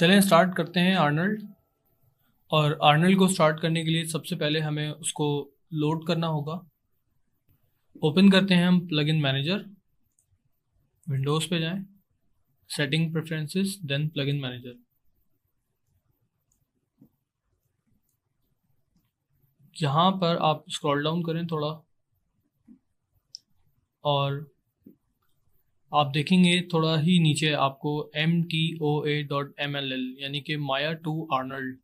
चलें स्टार्ट करते हैं आर्नल्ड। और आर्नल्ड को स्टार्ट करने के लिए सबसे पहले हमें उसको लोड करना होगा। ओपन करते हैं हम प्लगइन मैनेजर, विंडोज़ पे जाएं, setting preferences, then plugin manager. यहाँ पर आप स्क्रॉल डाउन करें थोड़ा और आप देखेंगे थोड़ा ही नीचे आपको mtoa.mll यानी कि माया टू आर्नल्ड,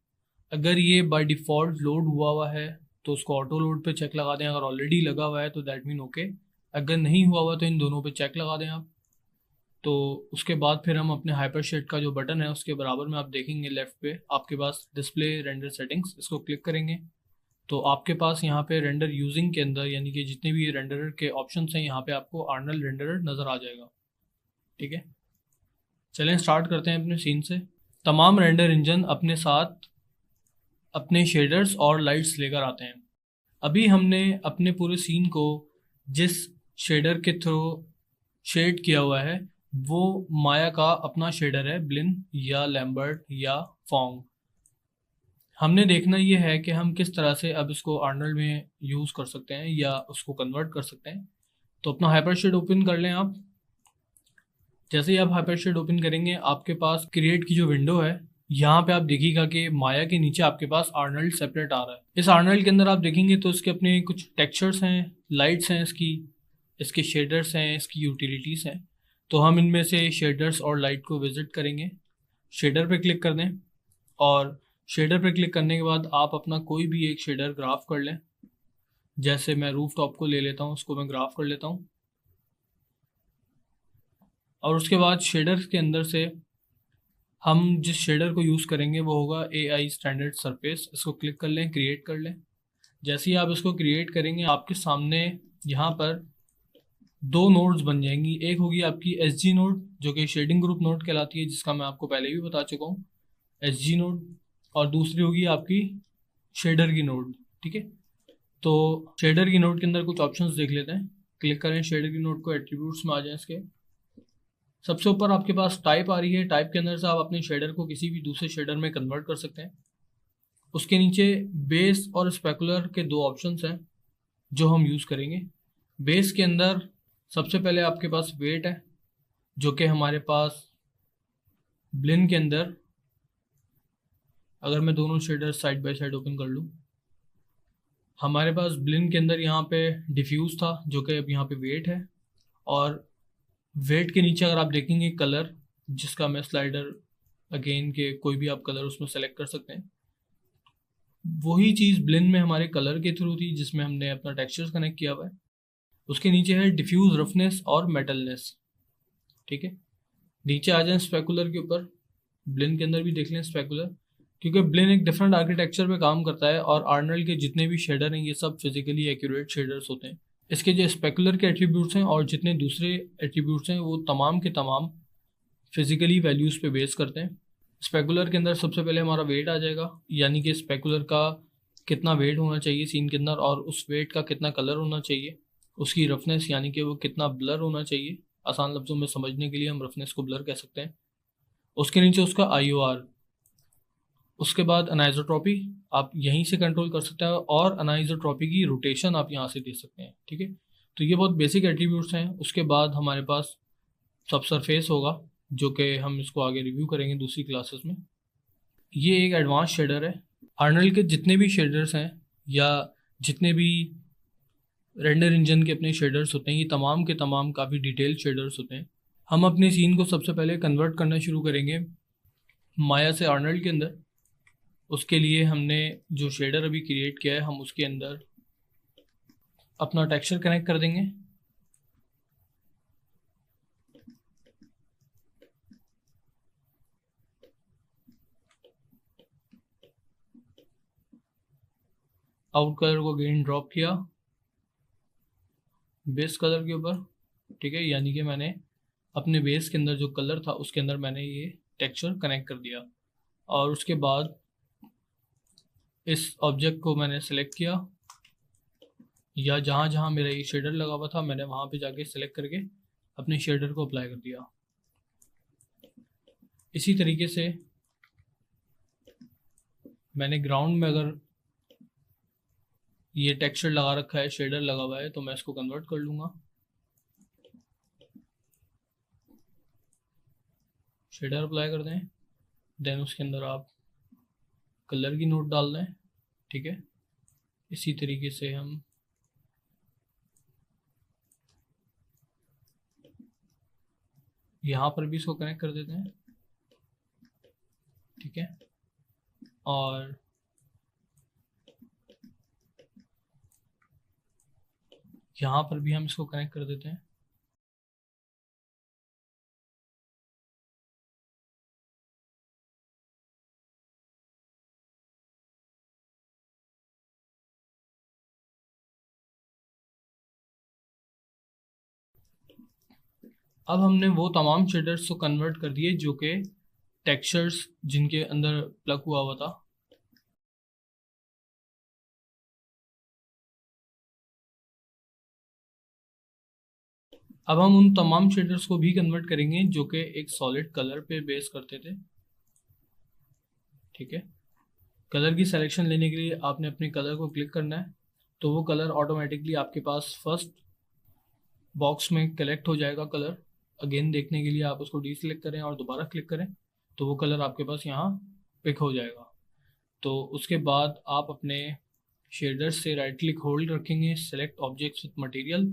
अगर ये बाय डिफ़ॉल्ट लोड हुआ है तो उसको ऑटो लोड पे चेक लगा दें। अगर ऑलरेडी लगा हुआ है तो दैट मीन ओके, अगर नहीं हुआ तो इन दोनों पे चेक लगा दें आप। तो उसके बाद फिर हम अपने हाइपरशेड का जो बटन है उसके बराबर में आप देखेंगे लेफ़्ट पे आपके पास डिस्प्ले रेंडर सेटिंग्स, इसको क्लिक करेंगे तो आपके पास यहाँ पे रेंडर यूजिंग के अंदर यानी कि जितने भी रेंडरर के ऑप्शंस हैं यहाँ पे आपको आर्नल्ड रेंडरर नज़र आ जाएगा। ठीक है, चलें स्टार्ट करते हैं अपने सीन से। तमाम रेंडर इंजन अपने साथ अपने शेडर्स और लाइट्स लेकर आते हैं। अभी हमने अपने पूरे सीन को जिस शेडर के थ्रू शेड किया हुआ है वो माया का अपना शेडर है, ब्लिन या लैम्बर्ट या फोंग। हमने देखना ये है कि हम किस तरह से अब इसको आर्नल्ड में यूज़ कर सकते हैं या उसको कन्वर्ट कर सकते हैं। तो अपना हाइपरशेड ओपन कर लें आप। जैसे ही आप हाइपरशेड ओपन करेंगे आपके पास क्रिएट की जो विंडो है यहाँ पे आप देखिएगा कि माया के नीचे आपके पास आर्नल्ड सेपरेट आ रहा है। इस आर्नल्ड के अंदर आप देखेंगे तो इसके अपने कुछ टेक्सचर्स हैं, लाइट्स हैं, इसके शेडर्स हैं, इसकी यूटिलिटीज़ हैं। तो हम इनमें से शेडर्स और लाइट को विजिट करेंगे। शेडर पे क्लिक कर दें और शेडर पे क्लिक करने के बाद आप अपना कोई भी एक शेडर ग्राफ कर लें। जैसे मैं रूफ टॉप को ले लेता हूँ, उसको मैं ग्राफ कर लेता हूँ। और उसके बाद शेडर्स के अंदर से हम जिस शेडर को यूज़ करेंगे वो होगा AI स्टैंडर्ड सरफेस। इसको क्लिक कर लें, क्रिएट कर लें। जैसे ही आप इसको क्रिएट करेंगे आपके सामने यहाँ पर दो नोड्स बन जाएंगी। एक होगी आपकी SG नोड जो कि शेडिंग ग्रुप नोड कहलाती है, जिसका मैं आपको पहले भी बता चुका हूँ, SG नोड। और दूसरी होगी आपकी शेडर की नोड। ठीक है, तो शेडर की नोड के अंदर कुछ ऑप्शंस देख लेते हैं। क्लिक करें शेडर की नोड को, एट्रीब्यूट्स में आ जाएं। इसके सबसे ऊपर आपके पास टाइप आ रही है, टाइप के अंदर से आप अपने शेडर को किसी भी दूसरे शेडर में कन्वर्ट कर सकते हैं। उसके नीचे बेस और स्पेकुलर के दो ऑप्शंस हैं जो हम यूज़ करेंगे। बेस के अंदर सबसे पहले आपके पास वेट है जो कि हमारे पास ब्लिन के अंदर, अगर मैं दोनों shader side by side open कर लूँ, हमारे पास ब्लिन के अंदर यहाँ पे डिफ्यूज़ था जो कि अब यहाँ पे वेट है। और वेट के नीचे अगर आप देखेंगे कलर, जिसका मैं स्लाइडर अगेन के कोई भी आप कलर उसमें सेलेक्ट कर सकते हैं। वही चीज़ ब्लिन में हमारे कलर के थ्रू थी जिसमें हमने अपना टेक्सचर्स कनेक्ट किया हुआ है। उसके नीचे है डिफ्यूज रफनेस और मेटलनेस। ठीक है, नीचे आ जाएं स्पेकुलर के ऊपर। ब्लिन के अंदर भी देख लें स्पेकुलर, क्योंकि ब्लिन एक डिफरेंट आर्किटेक्चर पे काम करता है और आर्नल्ड के जितने भी शेडर हैं ये सब फिजिकली एक्यूरेट शेडर्स होते हैं। इसके जो स्पेकुलर के एट्रीब्यूट्स हैं और जितने दूसरे एट्रीब्यूट्स हैं वो तमाम के तमाम फिजिकली वैल्यूज़ पे बेस करते हैं। स्पेकुलर के अंदर सबसे पहले हमारा वेट आ जाएगा, यानी कि स्पेकुलर का कितना वेट होना चाहिए सीन के अंदर और उस वेट का कितना कलर होना चाहिए। उसकी रफनेस यानी कि वो कितना ब्लर होना चाहिए, आसान लफ्ज़ों में समझने के लिए हम रफनेस को ब्लर कह सकते हैं। उसके नीचे उसका IOR। उसके बाद अनाइजोट्रॉपी आप यहीं से कंट्रोल कर सकते हैं और अनाइजोट्रॉपी की रोटेशन आप यहाँ से दे सकते हैं। ठीक है, तो ये बहुत बेसिक एट्रीब्यूट्स हैं। उसके बाद हमारे पास सब सरफेस होगा जो कि हम इसको आगे रिव्यू करेंगे दूसरी क्लासेस में। ये एक एडवांस शेडर है। आर्नल्ड के जितने भी शेडर्स हैं या जितने भी रेंडर इंजन के अपने शेडर्स होते हैं ये तमाम के तमाम काफ़ी डिटेल शेडर्स होते हैं। हम अपने सीन को सबसे पहले कन्वर्ट करना शुरू करेंगे माया से आर्नल्ड के अंदर। उसके लिए हमने जो शेडर अभी क्रिएट किया है हम उसके अंदर अपना टेक्सचर कनेक्ट कर देंगे। आउट कलर को अगेन ड्रॉप किया बेस कलर के ऊपर। ठीक है, यानी कि मैंने अपने बेस के अंदर जो कलर था उसके अंदर मैंने ये टेक्सचर कनेक्ट कर दिया। और उसके बाद इस ऑब्जेक्ट को मैंने सेलेक्ट किया या जहाँ जहाँ मेरा ये शेडर लगा हुआ था मैंने वहाँ पे जाके सेलेक्ट करके अपने शेडर को अप्लाई कर दिया। इसी तरीके से मैंने ग्राउंड में अगर ये टेक्सचर लगा रखा है, शेडर लगा हुआ है, तो मैं इसको कन्वर्ट कर लूँगा। शेडर अप्लाई कर दें, देन उसके अंदर आप कलर की नोट डाल दें। ठीक है, इसी तरीके से हम यहाँ पर भी इसको कनेक्ट कर देते हैं। ठीक है, और यहाँ पर भी हम इसको कनेक्ट कर देते हैं। अब हमने वो तमाम शेडर्स को कन्वर्ट कर दिए जो कि टेक्सचर्स जिनके अंदर प्लग हुआ हुआ था। अब हम उन तमाम शेडर्स को भी कन्वर्ट करेंगे जो कि एक सॉलिड कलर पे बेस करते थे। ठीक है, कलर की सिलेक्शन लेने के लिए आपने अपने कलर को क्लिक करना है, तो वो कलर ऑटोमेटिकली आपके पास फर्स्ट बॉक्स में कलेक्ट हो जाएगा। कलर अगेन देखने के लिए आप उसको डीसेलेक्ट करें और दोबारा क्लिक करें, तो वो कलर आपके पास यहाँ पिक हो जाएगा। तो उसके बाद आप अपने शेडर से राइट क्लिक होल्ड रखेंगे, सेलेक्ट ऑब्जेक्ट्स विद मटेरियल,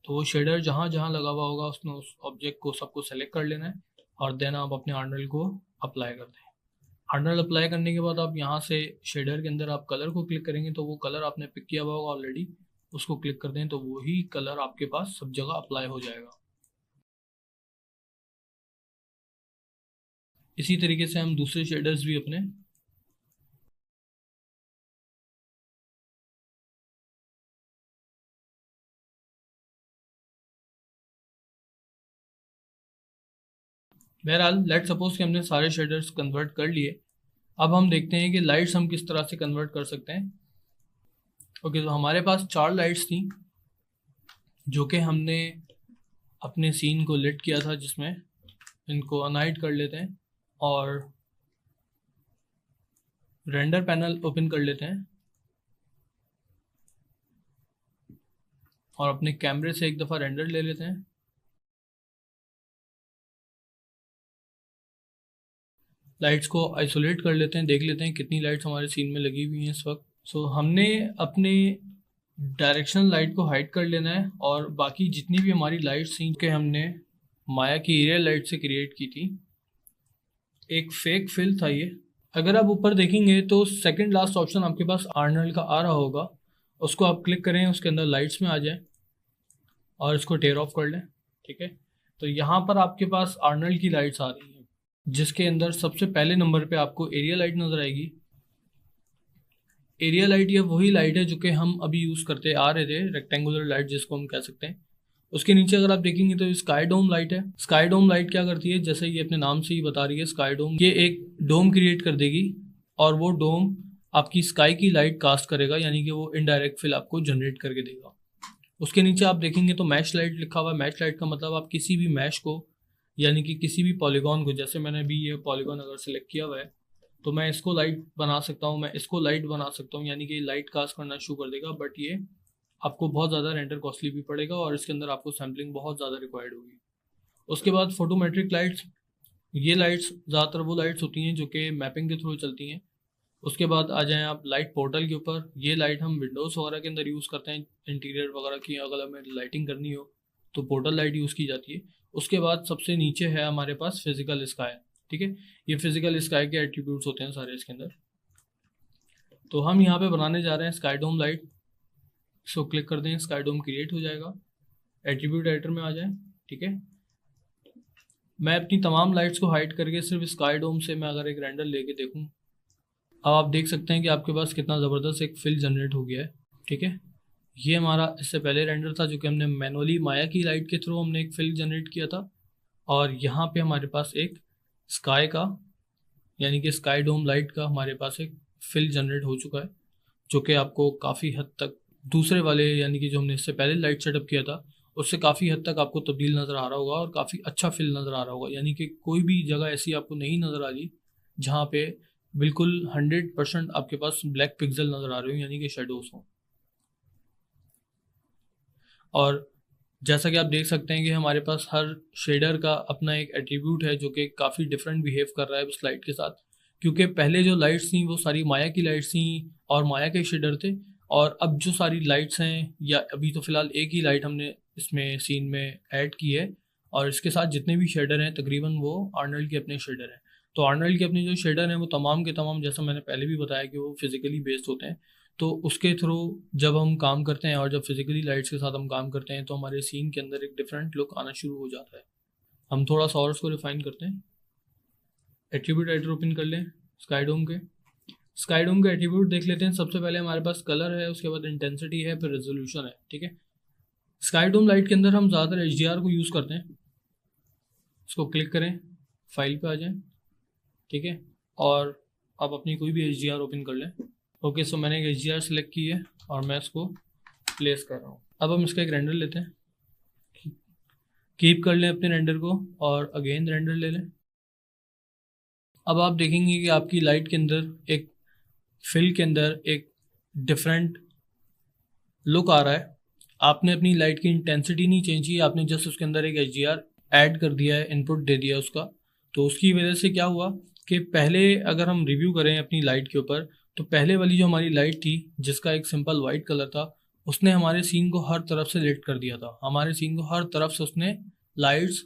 तो वो शेडर जहाँ जहाँ लगा हुआ होगा उसमें उस ऑब्जेक्ट को सबको सेलेक्ट कर लेना है और देन आप अपने आर्नल को अप्लाई कर दें। आर्नल अप्लाई करने के बाद आप यहाँ से शेडर के अंदर आप कलर को क्लिक करेंगे, तो वो कलर आपने पिक किया हुआ होगा ऑलरेडी, उसको क्लिक कर दें तो वही कलर आपके पास सब जगह अप्लाई हो जाएगा। इसी तरीके से हम दूसरे शेडर्स भी अपने बहरहाल लेट सपोज कि हमने सारे शेडर्स कन्वर्ट कर लिए। अब हम देखते हैं कि लाइट्स हम किस तरह से कन्वर्ट कर सकते हैं। ओके, तो हमारे पास 4 लाइट्स थी जो कि हमने अपने सीन को लिट किया था, जिसमें इनको अनहाइड कर लेते हैं और रेंडर पैनल ओपन कर लेते हैं और अपने कैमरे से एक दफ़ा रेंडर ले लेते हैं। लाइट्स को आइसोलेट कर लेते हैं, देख लेते हैं कितनी लाइट्स हमारे सीन में लगी हुई हैं इस वक्त। सो हमने अपने डायरेक्शनल लाइट को हाइड कर लेना है और बाकी जितनी भी हमारी लाइट्स थी कि हमने माया की एरियल लाइट से क्रिएट की थी, एक फेक फिल था ये। अगर आप ऊपर देखेंगे तो सेकंड लास्ट ऑप्शन आपके पास आर्नल्ड का आ रहा होगा, उसको आप क्लिक करें, उसके अंदर लाइट्स में आ जाए और इसको टेयर ऑफ कर लें। ठीक है, तो यहाँ पर आपके पास आर्नल्ड की लाइट्स आ रही हैं, जिसके अंदर सबसे पहले नंबर पे आपको एरिया लाइट नज़र आएगी। एरिया लाइट ये वही लाइट है जो कि हम अभी यूज़ करते आ रहे थे, रेक्टेंगुलर लाइट जिसको हम कह सकते हैं। उसके नीचे अगर आप देखेंगे तो स्काई डोम लाइट है। स्काई डोम लाइट क्या करती है, जैसे ये अपने नाम से ही बता रही है, स्काई डोम, ये एक डोम क्रिएट कर देगी और वो डोम आपकी स्काई की लाइट कास्ट करेगा, यानी कि वो इनडायरेक्ट फिल आपको जनरेट करके देगा। उसके नीचे आप देखेंगे तो मैश लाइट लिखा हुआ है। मैश लाइट का मतलब आप किसी भी मैश को, यानी कि किसी भी पॉलीगॉन को, जैसे मैंने अभी ये पॉलीगॉन अगर सिलेक्ट किया हुआ है तो मैं इसको लाइट बना सकता हूँ, मैं इसको लाइट बना सकता हूँ, यानी कि लाइट कास्ट करना शुरू कर देगा। बट ये आपको बहुत ज़्यादा रेंडर कॉस्टली भी पड़ेगा और इसके अंदर आपको सैम्पलिंग बहुत ज़्यादा रिक्वायर्ड होगी। उसके बाद फोटोमेट्रिक लाइट्स, ये लाइट्स ज़्यादातर वो लाइट्स होती हैं जो कि मैपिंग के थ्रू चलती हैं। उसके बाद आ जाएं आप लाइट पोर्टल के ऊपर। ये लाइट हम विंडोज़ वगैरह के अंदर यूज़ करते हैं, इंटीरियर वगैरह की अगर हमें लाइटिंग करनी हो तो पोर्टल लाइट यूज़ की जाती है। उसके बाद सबसे नीचे है हमारे पास फिजिकल स्काई। ठीक है, ये फिजिकल स्काई के एट्रीब्यूट्स होते हैं सारे इसके अंदर। तो हम यहाँ पे बनाने जा रहे हैं स्काई डोम लाइट। इसको क्लिक कर दें, स्काई डोम क्रिएट हो जाएगा। एट्रीब्यूट एडिटर में आ जाएं। ठीक है, मैं अपनी तमाम लाइट्स को हाइड करके सिर्फ स्काई डोम से मैं अगर एक रेंडर लेके देखूँ, अब आप देख सकते हैं कि आपके पास कितना ज़बरदस्त एक फिल जनरेट हो गया है। ठीक है, ये हमारा इससे पहले रेंडर था जो कि हमने मैनुअली माया की लाइट के थ्रू हमने एक फिल जनरेट किया था, और यहाँ पे हमारे पास एक स्काई का, यानी कि स्काई डोम लाइट का हमारे पास एक फिल जनरेट हो चुका है, जो कि आपको काफ़ी हद तक दूसरे वाले, यानी कि जो हमने इससे पहले लाइट सेटअप किया था उससे काफ़ी हद तक आपको तब्दील नज़र आ रहा होगा और काफ़ी अच्छा फिल नज़र आ रहा होगा। यानी कि कोई भी जगह ऐसी आपको नहीं नज़र आ रही जहाँ पे बिल्कुल 100% आपके पास ब्लैक पिक्सल नज़र आ रहे हो, यानी कि शेडोज हों। और जैसा कि आप देख सकते हैं कि हमारे पास हर शेडर का अपना एक एट्रीब्यूट है जो कि काफ़ी डिफरेंट बिहेव कर रहा है उस लाइट के साथ, क्योंकि पहले जो लाइट्स थी वो सारी माया की लाइट्स थी और माया के शेडर थे, और अब जो सारी लाइट्स हैं, या अभी तो फ़िलहाल एक ही लाइट हमने इसमें सीन में ऐड की है, और इसके साथ जितने भी शेडर हैं तकरीबन वो आर्नल्ड के अपने शेडर हैं। तो आर्नल्ड के अपने जो शेडर हैं वो तमाम के तमाम, जैसा मैंने पहले भी बताया, कि वो फिज़िकली बेस्ड होते हैं। तो उसके थ्रू जब हम काम करते हैं और जब फिजिकली लाइट्स के साथ हम काम करते हैं तो हमारे सीन के अंदर एक डिफरेंट लुक आना शुरू हो जाता है। हम थोड़ा सा और उसको रिफाइन करते हैं। एट्रीब्यूट एडिटर ओपन कर लें स्काईडोम के। स्काईडोम के एट्रीब्यूट देख लेते हैं। सबसे पहले हमारे पास कलर है, उसके बाद इंटेंसिटी है, फिर रेजोल्यूशन है। ठीक है, स्काईडोम लाइट के अंदर हम ज़्यादातर HDR को यूज़ करते हैं। इसको क्लिक करें, फाइल पे आ जाएं। ठीक है, और आप अपनी कोई भी HDR ओपन कर लें। ओके, सो मैंने एक HDR सेलेक्ट की है और मैं इसको प्लेस कर रहा हूँ। अब हम इसका एक रेंडर लेते हैं, कीप कर लें अपने रेंडर को और अगेन रेंडर ले लें। अब आप देखेंगे कि आपकी लाइट के अंदर एक फिल के अंदर एक डिफरेंट लुक आ रहा है। आपने अपनी लाइट की इंटेंसिटी नहीं चेंज की, आपने जस्ट उसके अंदर एक HDR ऐड कर दिया है, इनपुट दे दिया उसका। तो उसकी वजह से क्या हुआ कि पहले अगर हम रिव्यू करें अपनी लाइट के ऊपर, तो पहले वाली जो हमारी लाइट थी जिसका एक सिंपल वाइट कलर था, उसने हमारे सीन को हर तरफ से लिट कर दिया था। हमारे सीन को हर तरफ से उसने लाइट्स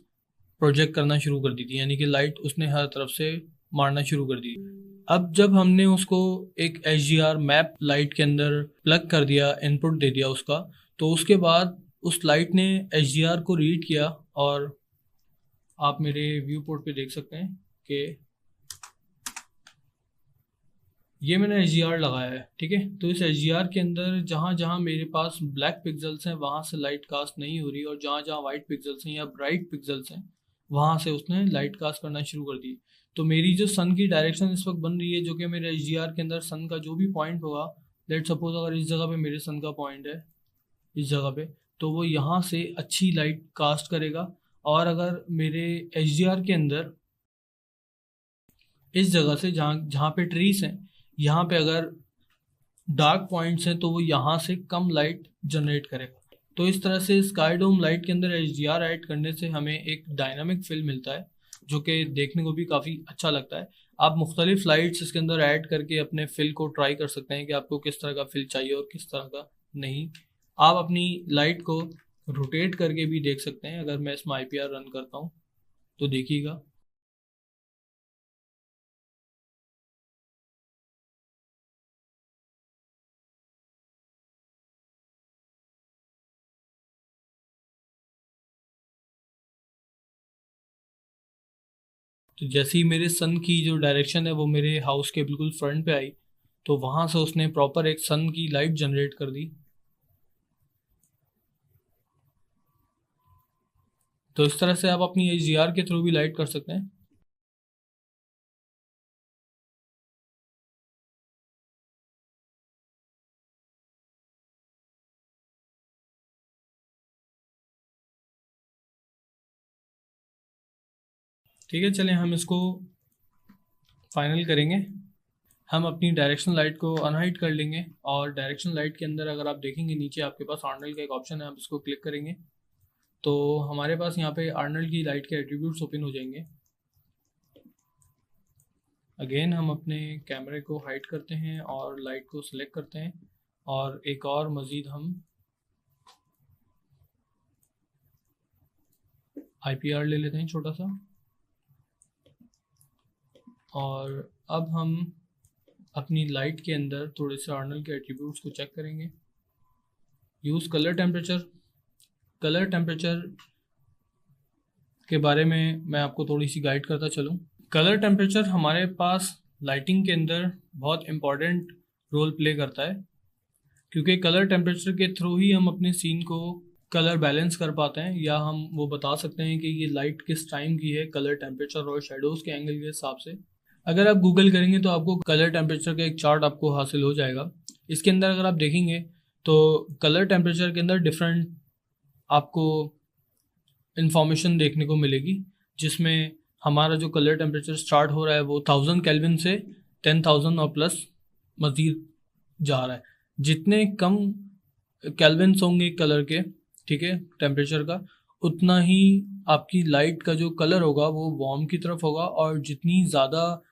प्रोजेक्ट करना शुरू कर दी थी, यानी कि लाइट उसने हर तरफ से मारना शुरू कर दी। अब जब हमने उसको एक HDR मैप लाइट के अंदर प्लग कर दिया, इनपुट दे दिया उसका, तो उसके बाद उस लाइट ने HDR को रीड किया, और आप मेरे व्यू पोर्ट पे देख सकते हैं कि ये मैंने HDR लगाया है। ठीक है, तो इस HDR के अंदर जहाँ जहाँ मेरे पास ब्लैक पिक्सल्स हैं वहाँ से लाइट कास्ट नहीं हो रही, और जहाँ जहाँ वाइट पिक्सल्स हैं या ब्राइट पिक्सल्स हैं वहाँ से उसने लाइट कास्ट करना शुरू कर दी। तो मेरी जो सन की डायरेक्शन इस वक्त बन रही है, जो कि मेरे HDR के अंदर सन का जो भी पॉइंट होगा, लेट सपोज अगर इस जगह पे मेरे सन का पॉइंट है, इस जगह पे, तो वो यहाँ से अच्छी लाइट कास्ट करेगा। और अगर मेरे HDR के अंदर इस जगह से जहाँ जहाँ पे ट्रीज हैं, यहाँ पे अगर डार्क पॉइंट्स हैं, तो वो यहाँ से कम लाइट जनरेट करेगा। तो इस तरह से स्काईडोम लाइट के अंदर HDR ऐड करने से हमें एक डायनामिक फिल मिलता है, जो कि देखने को भी काफ़ी अच्छा लगता है। आप मुख्तलिफ लाइट्स इसके अंदर ऐड करके अपने फिल को ट्राई कर सकते हैं कि आपको किस तरह का फिल चाहिए और किस तरह का नहीं। आप अपनी लाइट को रोटेट करके भी देख सकते हैं। अगर मैं इसमें IPR रन करता हूँ तो देखिएगा, तो जैसे ही मेरे सन की जो डायरेक्शन है वो मेरे हाउस के बिल्कुल फ्रंट पे आई, तो वहाँ से उसने प्रॉपर एक सन की लाइट जनरेट कर दी। तो इस तरह से आप अपनी HDR के थ्रू भी लाइट कर सकते हैं। ठीक है, चलें हम इसको फाइनल करेंगे। हम अपनी डायरेक्शन लाइट को अनहाइड कर लेंगे, और डायरेक्शन लाइट के अंदर अगर आप देखेंगे नीचे आपके पास आर्नल्ड का एक ऑप्शन है, आप इसको क्लिक करेंगे तो हमारे पास यहाँ पे आर्नल्ड की लाइट के एट्रीब्यूट्स ओपन हो जाएंगे। अगेन हम अपने कैमरे को हाइड करते हैं और लाइट को सिलेक्ट करते हैं, और एक और मज़ीद हम IPR ले लेते हैं छोटा सा। और अब हम अपनी लाइट के अंदर थोड़े से आर्नल्ड के एट्रीब्यूट्स को चेक करेंगे। Use colour temperature. Colour temperature के बारे में मैं आपको थोड़ी सी गाइड करता चलूँ। कलर टेम्परेचर हमारे पास लाइटिंग के अंदर बहुत इम्पॉर्टेंट रोल प्ले करता है, क्योंकि कलर टेम्परेचर के थ्रू ही हम अपने सीन को कलर बैलेंस कर पाते हैं, या हम वो बता सकते हैं कि ये लाइट किस टाइम की है कलर टेम्परेचर और शेडोज़ के एंगल के हिसाब से। अगर आप गूगल करेंगे तो आपको कलर टेम्परेचर का एक चार्ट आपको हासिल हो जाएगा। इसके अंदर अगर आप देखेंगे तो कलर टेम्परेचर के अंदर डिफरेंट आपको इंफॉर्मेशन देखने को मिलेगी, जिसमें हमारा जो कलर टेम्परेचर स्टार्ट हो रहा है वो 1000 केल्विन से 10,000 और प्लस मज़ीद जा रहा है। जितने कम केल्विन्स होंगे कलर के, ठीक है, टेम्परेचर का, उतना ही आपकी लाइट का जो कलर होगा वो वार्म की तरफ होगा, और जितनी ज़्यादा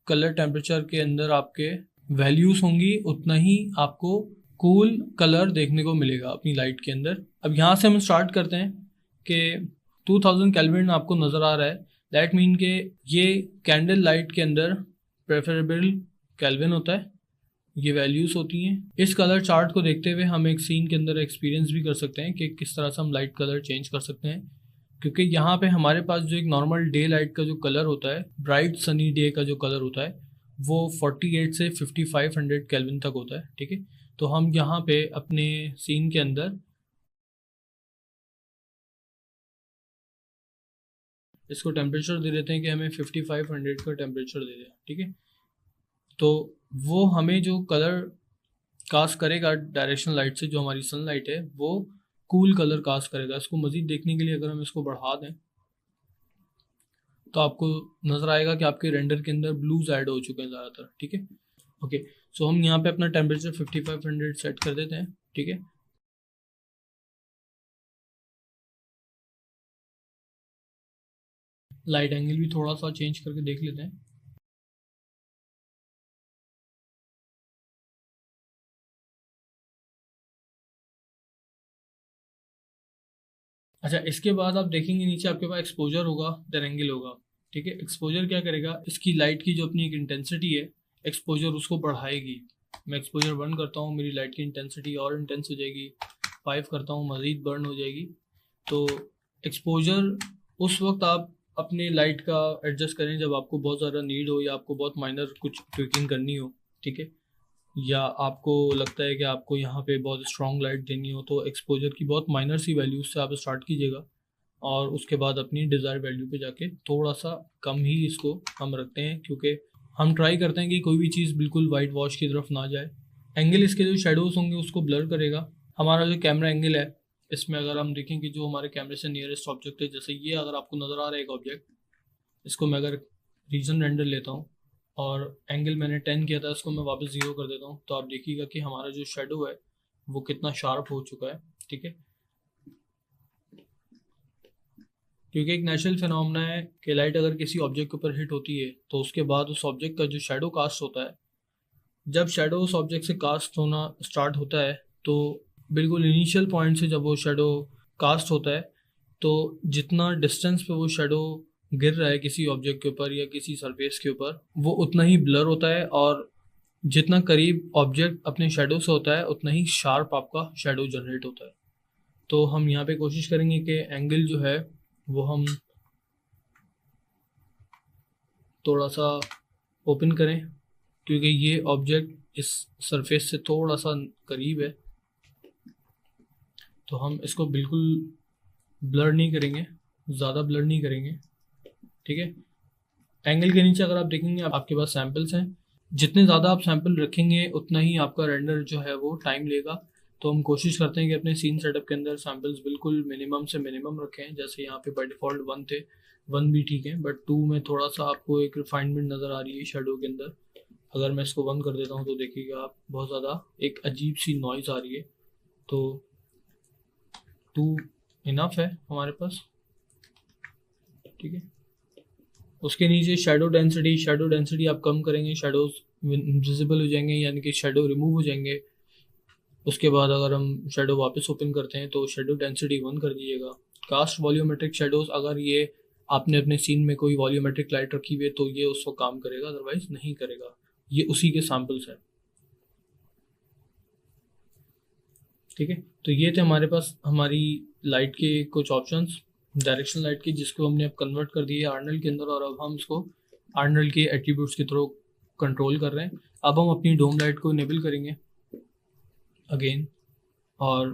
कलर टेम्परेचर के अंदर आपके वैल्यूज़ होंगी उतना ही आपको कूल कलर देखने को मिलेगा अपनी लाइट के अंदर। अब यहाँ से हम स्टार्ट करते हैं कि 2000 केल्विन आपको नज़र आ रहा है, दैट मीन के ये कैंडल लाइट के अंदर प्रेफरेबल केल्विन होता है, ये वैल्यूज़ होती हैं। इस कलर चार्ट को देखते हुए हम एक सीन के अंदर एक्सपीरियंस भी कर सकते हैं कि किस तरह से हम लाइट कलर चेंज कर सकते हैं, क्योंकि यहाँ पे हमारे पास जो एक नॉर्मल डे लाइट का जो कलर होता है, ब्राइट सनी डे का जो कलर होता है, वो 48 से 5500 केल्विन तक होता है, ठीक है। तो हम यहाँ पे अपने सीन के अंदर इसको टेम्परेचर दे देते हैं कि हमें 5500 का टेम्परेचर दे दें, ठीक है। तो वो हमें जो कलर कास्ट करेगा डायरेक्शन लाइट से, जो हमारी सनलाइट है, वो कूल कलर कास्ट करेगा। इसको मज़ीद देखने के लिए अगर हम इसको बढ़ा दें तो आपको नज़र आएगा कि आपके रेंडर के अंदर ब्लूज ऐड हो चुके हैं ज़्यादातर, ठीक है। ओके, सो हम यहाँ पे अपना टेम्परेचर 5500 सेट कर देते हैं, ठीक है। लाइट एंगल भी थोड़ा सा चेंज करके देख लेते हैं। अच्छा, इसके बाद आप देखेंगे नीचे आपके पास एक्सपोजर होगा, देन एंगल होगा, ठीक है। एक्सपोजर क्या करेगा, इसकी लाइट की जो अपनी एक इंटेंसिटी है, एक्सपोजर उसको बढ़ाएगी। मैं एक्सपोजर 1 करता हूँ, मेरी लाइट की इंटेंसिटी और इंटेंस हो जाएगी। 5 करता हूँ, मज़ीद बर्न हो जाएगी। तो एक्सपोजर उस वक्त आप अपने लाइट का एडजस्ट करें जब आपको बहुत ज़्यादा नीड हो, या आपको बहुत माइनर कुछ ट्विकिंग करनी हो, ठीक है, या आपको लगता है कि आपको यहाँ पे बहुत स्ट्रॉन्ग लाइट देनी हो, तो एक्सपोजर की बहुत माइनर सी वैल्यूज से आप स्टार्ट कीजिएगा, और उसके बाद अपनी डिज़ायर वैल्यू पे जाके थोड़ा सा कम ही इसको हम रखते हैं, क्योंकि हम ट्राई करते हैं कि कोई भी चीज़ बिल्कुल वाइट वॉश की तरफ ना जाए। एंगल इसके जो शेडोज़ होंगे उसको ब्लर करेगा। हमारा जो कैमरा एंगल है, इसमें अगर हम देखें कि जो हमारे कैमरे से नियरेस्ट ऑब्जेक्ट है, जैसे ये अगर आपको नज़र आ रहा है एक ऑब्जेक्ट, इसको मैं अगर रीजन रेंडर लेता हूँ और एंगल मैंने 10 किया था, इसको मैं वापस 0 कर देता हूँ, तो आप देखिएगा कि हमारा जो शेडो है वो कितना शार्प हो चुका है, ठीक है। क्योंकि एक नेचुरल फिनोमेना है कि लाइट अगर किसी ऑब्जेक्ट के ऊपर हिट होती है तो उसके बाद उस ऑब्जेक्ट का जो शेडो कास्ट होता है, जब शेडो उस ऑब्जेक्ट से कास्ट होना स्टार्ट होता है, तो बिल्कुल इनिशियल पॉइंट से जब वो शेडो कास्ट होता है, तो जितना डिस्टेंस पे वो शेडो गिर रहा है किसी ऑब्जेक्ट के ऊपर या किसी सरफेस के ऊपर, वो उतना ही ब्लर होता है, और जितना करीब ऑब्जेक्ट अपने शेडो से होता है उतना ही शार्प आपका शेडो जनरेट होता है। तो हम यहाँ पे कोशिश करेंगे कि एंगल जो है वो हम थोड़ा सा ओपन करें, क्योंकि ये ऑब्जेक्ट इस सरफेस से थोड़ा सा करीब है, तो हम इसको बिल्कुल ब्लर नहीं करेंगे, ज़्यादा ब्लर नहीं करेंगे, ठीक है। एंगल के नीचे अगर आप देखेंगे आपके पास सैम्पल्स हैं, जितने ज़्यादा आप सैम्पल रखेंगे उतना ही आपका रेंडर जो है वो टाइम लेगा। तो हम कोशिश करते हैं कि अपने सीन सेटअप के अंदर सैम्पल्स बिल्कुल मिनिमम से मिनिमम रखें। जैसे यहाँ पे बाय डिफ़ॉल्ट 1 थे, 1 भी ठीक है, बट 2 में थोड़ा सा आपको एक रिफाइनमेंट नज़र आ रही है शेडो के अंदर। अगर मैं इसको 1 कर देता हूँ तो देखिएगा आप, बहुत ज़्यादा एक अजीब सी नॉइज़ आ रही है। तो 2 इनफ है हमारे पास, ठीक है। उसके नीचे शेडो डेंसिटी आप कम करेंगे, शेडोज विजिबल हो जाएंगे, यानी कि शेडो रिमूव हो जाएंगे। उसके बाद अगर हम शेडो वापस ओपन करते हैं तो शेडो डेंसिटी 1 कर दीजिएगा। कास्ट वॉल्यूमेट्रिक शेडोज, अगर ये आपने अपने सीन में कोई वॉल्यूमेट्रिक लाइट रखी हुई है तो ये उसको काम करेगा, अदरवाइज नहीं करेगा। ये उसी के सैम्पल्स हैं, ठीक है। तो ये थे हमारे पास हमारी लाइट के कुछ ऑप्शंस डायरेक्शन लाइट की, जिसको हमने अब कन्वर्ट कर दिया आर्नल के अंदर, और अब हम इसको आर्नल के एट्रीब्यूट्स के थ्रू कंट्रोल कर रहे हैं। अब हम अपनी डोम लाइट को इनेबल करेंगे अगेन, और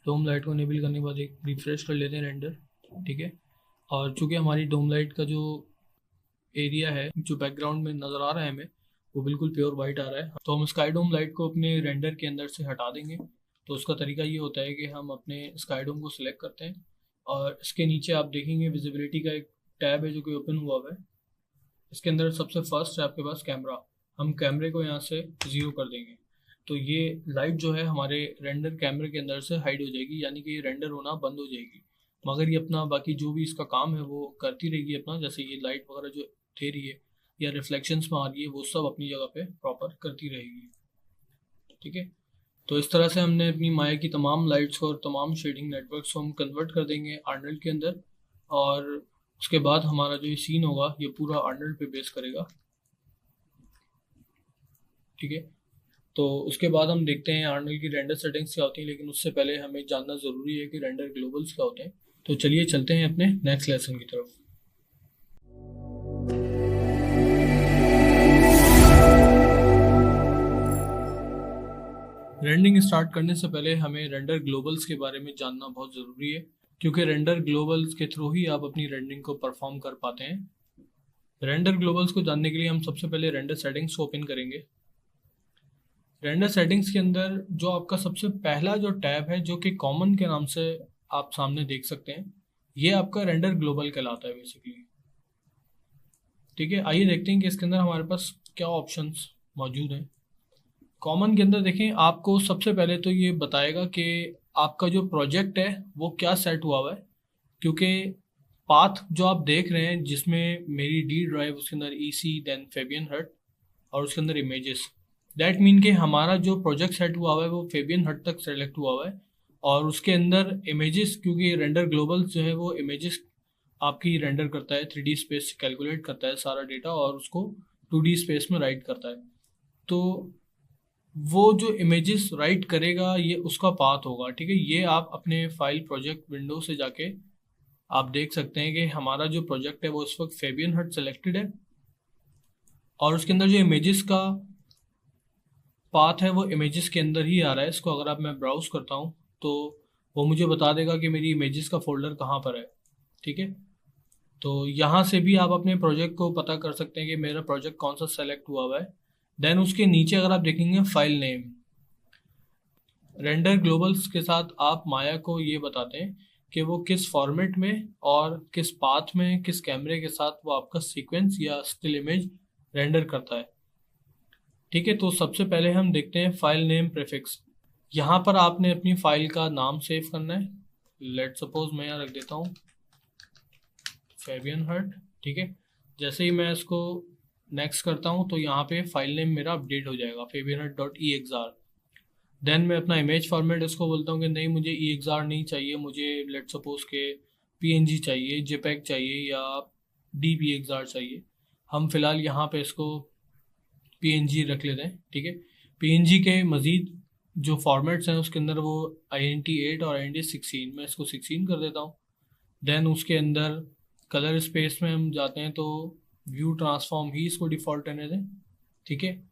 डोम लाइट को इनेबल करने के बाद एक रिफ्रेश कर लेते हैं रेंडर, ठीक है। और चूँकि हमारी डोम लाइट का जो एरिया है, जो बैकग्राउंड में नज़र आ रहा है हमें, वो बिल्कुल प्योर वाइट आ रहा है, तो हम स्काई डोम लाइट को अपने रेंडर के अंदर से हटा देंगे। तो उसका तरीका ये होता है कि हम अपने स्काई डोम को सिलेक्ट करते हैं, और इसके नीचे आप देखेंगे विजिबिलिटी का एक टैब है जो कि ओपन हुआ हुआ है, इसके अंदर सबसे फर्स्ट है आपके पास कैमरा। हम कैमरे को यहाँ से 0 कर देंगे तो ये लाइट जो है हमारे रेंडर कैमरे के अंदर से हाइड हो जाएगी, यानी कि ये रेंडर होना बंद हो जाएगी। मगर ये अपना बाकी जो भी इसका काम है वो करती रहेगी अपना, जैसे ये लाइट वगैरह जो दे रही है या रिफ्लेक्शंस में आ रही है वो सब अपनी जगह पे प्रॉपर करती रहेगी। ठीक है, तो इस तरह से हमने अपनी माया की तमाम लाइट्स को और तमाम शेडिंग नेटवर्क्स को हम कन्वर्ट कर देंगे आर्नल्ड के अंदर, और उसके बाद हमारा जो ये सीन होगा ये पूरा आर्नल्ड पे बेस करेगा। ठीक है, तो उसके बाद हम देखते हैं आर्नल्ड की रेंडर सेटिंग्स क्या होती हैं, लेकिन उससे पहले हमें जानना ज़रूरी है कि रेंडर ग्लोबल्स क्या होते हैं। तो चलिए चलते हैं अपने नेक्स्ट लेसन की तरफ। रेंडरिंग स्टार्ट करने से पहले हमें रेंडर ग्लोबल्स के बारे में जानना बहुत ज़रूरी है, क्योंकि रेंडर ग्लोबल्स के थ्रू ही आप अपनी रेंडरिंग को परफॉर्म कर पाते हैं। रेंडर ग्लोबल्स को जानने के लिए हम सबसे पहले रेंडर सेटिंग्स को ओपन करेंगे। रेंडर सेटिंग्स के अंदर जो आपका सबसे पहला जो टैब है, जो कि कॉमन के नाम से आप सामने देख सकते हैं, ये आपका रेंडर ग्लोबल कहलाता है बेसिकली। ठीक है, आइए देखते हैं कि इसके अंदर हमारे पास क्या ऑप्शंस मौजूद हैं। कॉमन के अंदर देखें, आपको सबसे पहले तो ये बताएगा कि आपका जो प्रोजेक्ट है वो क्या सेट हुआ हुआ है, क्योंकि पाथ जो आप देख रहे हैं जिसमें मेरी डी ड्राइव, उसके अंदर ईसी देन फेबियन हट और उसके अंदर इमेजेस, दैट मीन कि हमारा जो प्रोजेक्ट सेट हुआ हुआ है वो फेबियन हट तक सेलेक्ट हुआ हुआ है, और उसके अंदर इमेजेस, क्योंकि रेंडर ग्लोबल जो है वो इमेजेस आपकी रेंडर करता है, 3D स्पेस कैलकुलेट करता है सारा डेटा और उसको 2D स्पेस में राइट करता है। तो वो जो इमेजेस राइट करेगा ये उसका पाथ होगा। ठीक है, ये आप अपने फाइल प्रोजेक्ट विंडो से जाके आप देख सकते हैं कि हमारा जो प्रोजेक्ट है वो इस वक्त फेबियन हट सेलेक्टेड है, और उसके अंदर जो इमेजेस का पाथ है वो इमेजेस के अंदर ही आ रहा है। इसको अगर आप मैं ब्राउज करता हूँ तो वो मुझे बता देगा कि मेरी इमेजेस का फोल्डर कहाँ पर है। ठीक है, तो यहाँ से भी आप अपने प्रोजेक्ट को पता कर सकते हैं कि मेरा प्रोजेक्ट कौन सा सेलेक्ट हुआ हुआ है। देन उसके नीचे अगर आप देखेंगे फाइल नेम, रेंडर ग्लोबल्स के साथ आप माया को ये बताते हैं कि वो किस फॉर्मेट में और किस पाथ में किस कैमरे के साथ वो आपका सीक्वेंस या स्टिल इमेज रेंडर करता है। ठीक है, तो सबसे पहले हम देखते हैं फाइल नेम प्रीफिक्स। यहाँ पर आपने अपनी फाइल का नाम सेव करना है। लेट सपोज मैं यहाँ रख देता हूँ फेबियन हट। ठीक है, जैसे ही मैं इसको नेक्स्ट करता हूँ तो यहाँ पे फाइल नेम मेरा अपडेट हो जाएगा fabianhut.exr। देन मैं अपना इमेज फॉर्मेट इसको बोलता हूँ कि नहीं, मुझे exr नहीं चाहिए, मुझे लेट सपोज के png चाहिए, jpeg चाहिए या dpexr चाहिए। हम फिलहाल यहाँ पे इसको png रख लेते हैं। ठीक है, png के मज़ीद जो फॉर्मेट्स हैं उसके अंदर वो int8 और int16, मैं इसको 16 कर देता हूँ। देन उसके अंदर कलर स्पेस में हम जाते हैं तो व्यू ट्रांसफॉर्म ही इसको डिफ़ॉल्ट रहने दें। ठीक है,